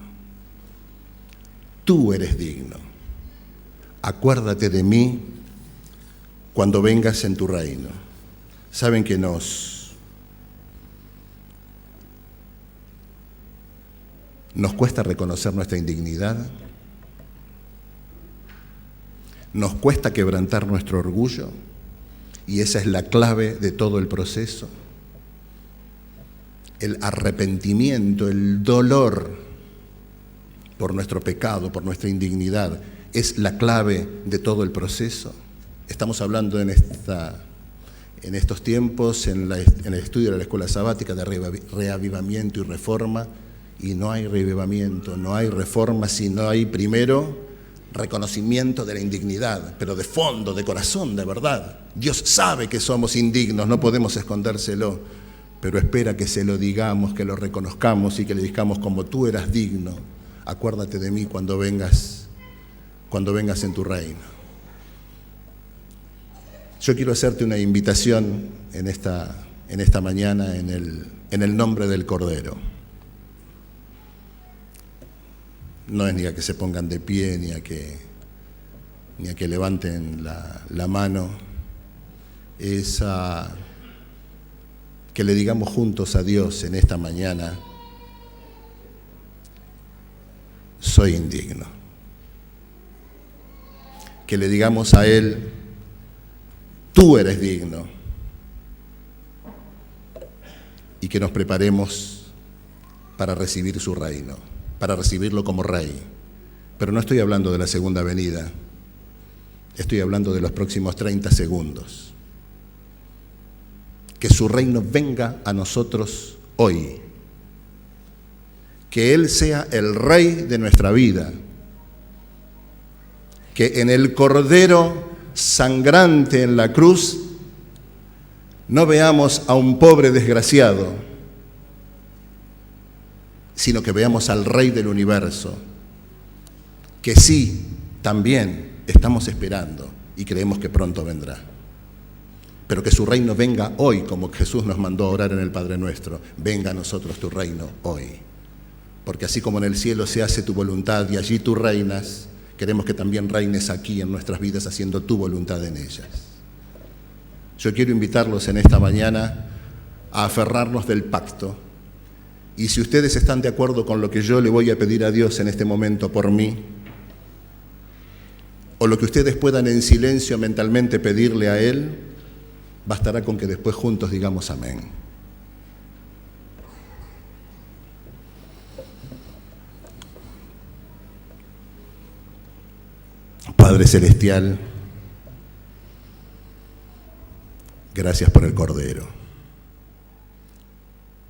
Tú eres digno. Acuérdate de mí cuando vengas en tu reino. Saben que nos cuesta reconocer nuestra indignidad, nos cuesta quebrantar nuestro orgullo Y esa es la clave de todo el proceso. El arrepentimiento, el dolor por nuestro pecado, por nuestra indignidad, es la clave de todo el proceso. Estamos hablando en estos tiempos, en el estudio de la escuela sabática de reavivamiento y reforma, y no hay reavivamiento, no hay reforma si no hay primero reconocimiento de la indignidad, pero de fondo, de corazón, de verdad. Dios sabe que somos indignos, no podemos escondérselo, pero espera que se lo digamos, que lo reconozcamos y que le digamos: como tú eras digno, acuérdate de mí cuando vengas en tu reino. Yo quiero hacerte una invitación en esta mañana en el nombre del Cordero. No es ni a que se pongan de pie, ni a que levanten la mano. Es que le digamos juntos a Dios en esta mañana: soy indigno. Que le digamos a Él: tú eres digno. Y que nos preparemos para recibir su reino, para recibirlo como Rey. Pero no estoy hablando de la segunda venida, estoy hablando de los próximos 30 segundos. Que su reino venga a nosotros hoy. Que Él sea el Rey de nuestra vida. Que en el Cordero sangrante en la cruz no veamos a un pobre desgraciado, sino que veamos al Rey del universo, que sí, también estamos esperando y creemos que pronto vendrá. Pero que su reino venga hoy, como Jesús nos mandó a orar en el Padre Nuestro: venga a nosotros tu reino hoy. Porque así como en el cielo se hace tu voluntad y allí tú reinas, queremos que también reines aquí en nuestras vidas haciendo tu voluntad en ellas. Yo quiero invitarlos en esta mañana a aferrarnos del pacto. Y si ustedes están de acuerdo con lo que yo le voy a pedir a Dios en este momento por mí, o lo que ustedes puedan en silencio mentalmente pedirle a Él, bastará con que después juntos digamos amén. Padre Celestial, gracias por el Cordero.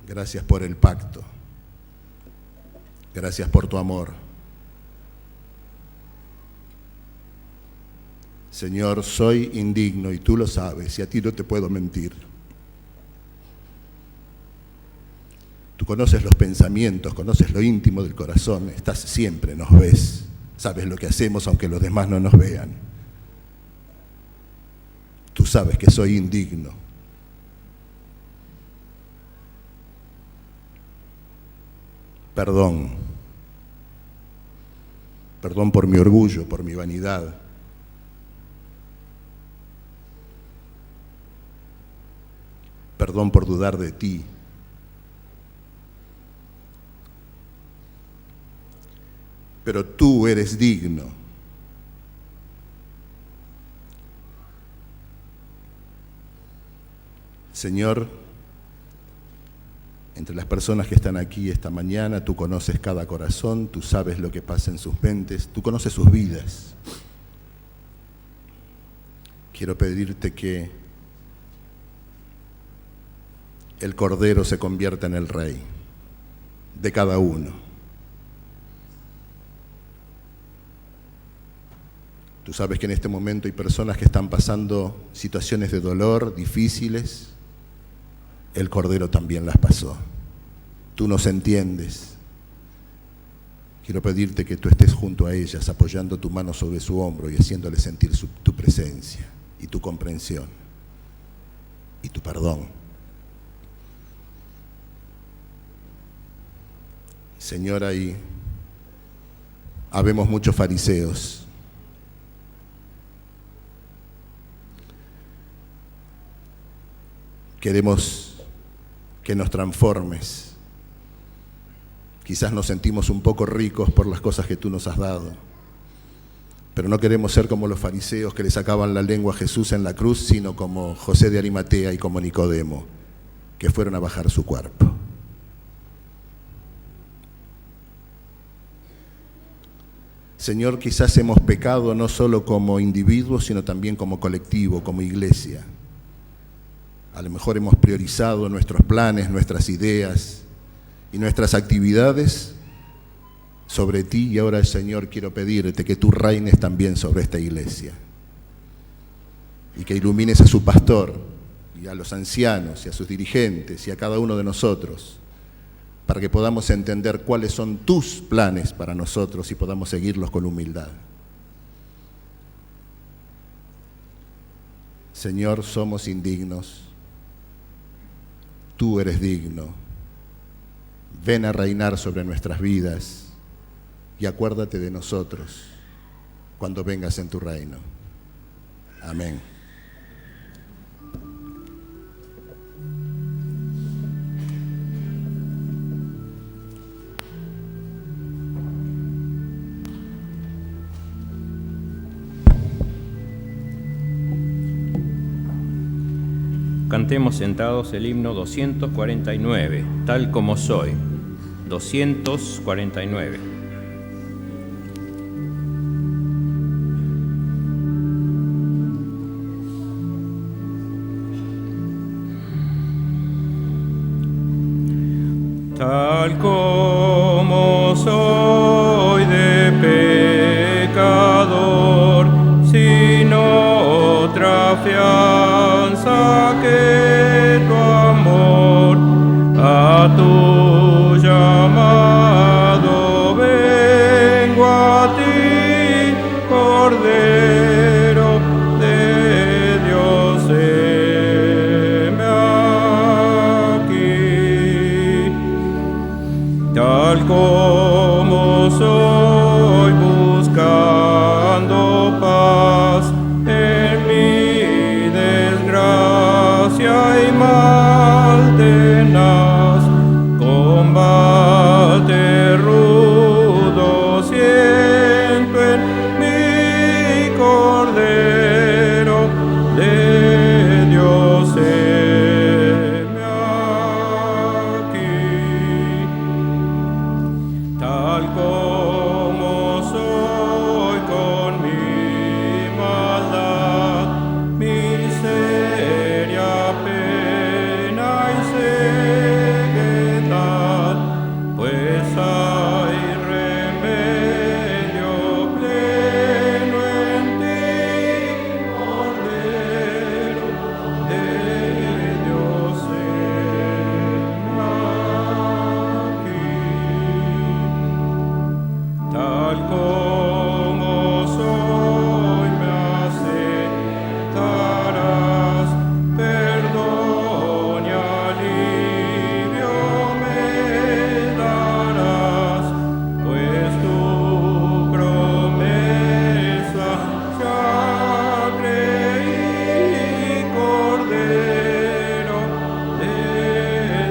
Gracias por el pacto. Gracias por tu amor. Señor, soy indigno y tú lo sabes y a ti no te puedo mentir. Tú conoces los pensamientos, conoces lo íntimo del corazón, estás siempre, nos ves, sabes lo que hacemos aunque los demás no nos vean. Tú sabes que soy indigno. Perdón. Perdón por mi orgullo, por mi vanidad. Perdón por dudar de ti. Pero tú eres digno. Señor, entre las personas que están aquí esta mañana, tú conoces cada corazón, tú sabes lo que pasa en sus mentes, tú conoces sus vidas. Quiero pedirte que el Cordero se convierta en el Rey de cada uno. Tú sabes que en este momento hay personas que están pasando situaciones de dolor difíciles. El Cordero también las pasó. Tú nos entiendes. Quiero pedirte que tú estés junto a ellas, apoyando tu mano sobre su hombro y haciéndoles sentir tu presencia y tu comprensión y tu perdón. Señor, ahí habemos muchos fariseos. Queremos que nos transformes. Quizás nos sentimos un poco ricos por las cosas que tú nos has dado, Pero no queremos ser como los fariseos que le sacaban la lengua a Jesús en la cruz, sino como José de Arimatea y como Nicodemo, que fueron a bajar su cuerpo. Señor, quizás hemos pecado no solo como individuos, sino también como colectivo, como iglesia. A lo mejor hemos priorizado nuestros planes, nuestras ideas y nuestras actividades sobre ti, y ahora, Señor, quiero pedirte que tú reines también sobre esta iglesia y que ilumines a su pastor y a los ancianos y a sus dirigentes y a cada uno de nosotros, para que podamos entender cuáles son tus planes para nosotros y podamos seguirlos con humildad. Señor, somos indignos, tú eres digno. Ven a reinar sobre nuestras vidas y acuérdate de nosotros cuando vengas en tu reino. Amén. Cantemos sentados el himno 249, Tal como soy. 249. Tal como soy de pecador, sin otra fianza que tu amor, a tu llamado vengo a ti, Cordero de Dios, heme aquí. Tal como soy, buscando paz en mi desgracia y mal tenaz, combate rudo siento en mi, Cordero de Dios, heme aquí. Tal como soy con mi maldad, miseria, pena y ceguedad, pues hay remedio pleno en ti, Cordero de Dios, heme aquí. Tal como soy me aceptarás, perdón y alivio me darás, pues tu promesa ya creí, Cordero de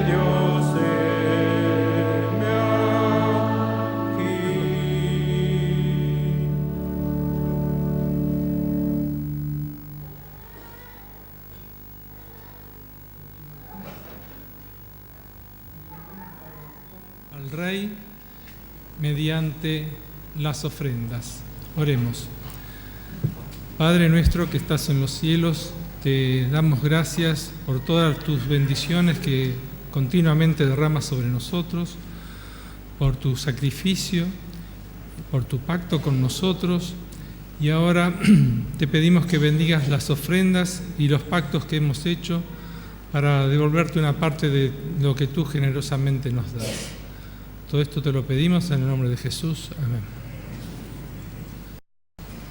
Dios, heme aquí. Al Rey mediante las ofrendas. Oremos. Padre nuestro que estás en los cielos, te damos gracias por todas tus bendiciones que continuamente derramas sobre nosotros, por tu sacrificio, por tu pacto con nosotros, y ahora te pedimos que bendigas las ofrendas y los pactos que hemos hecho para devolverte una parte de lo que tú generosamente nos das. Todo esto te lo pedimos en el nombre de Jesús. Amén.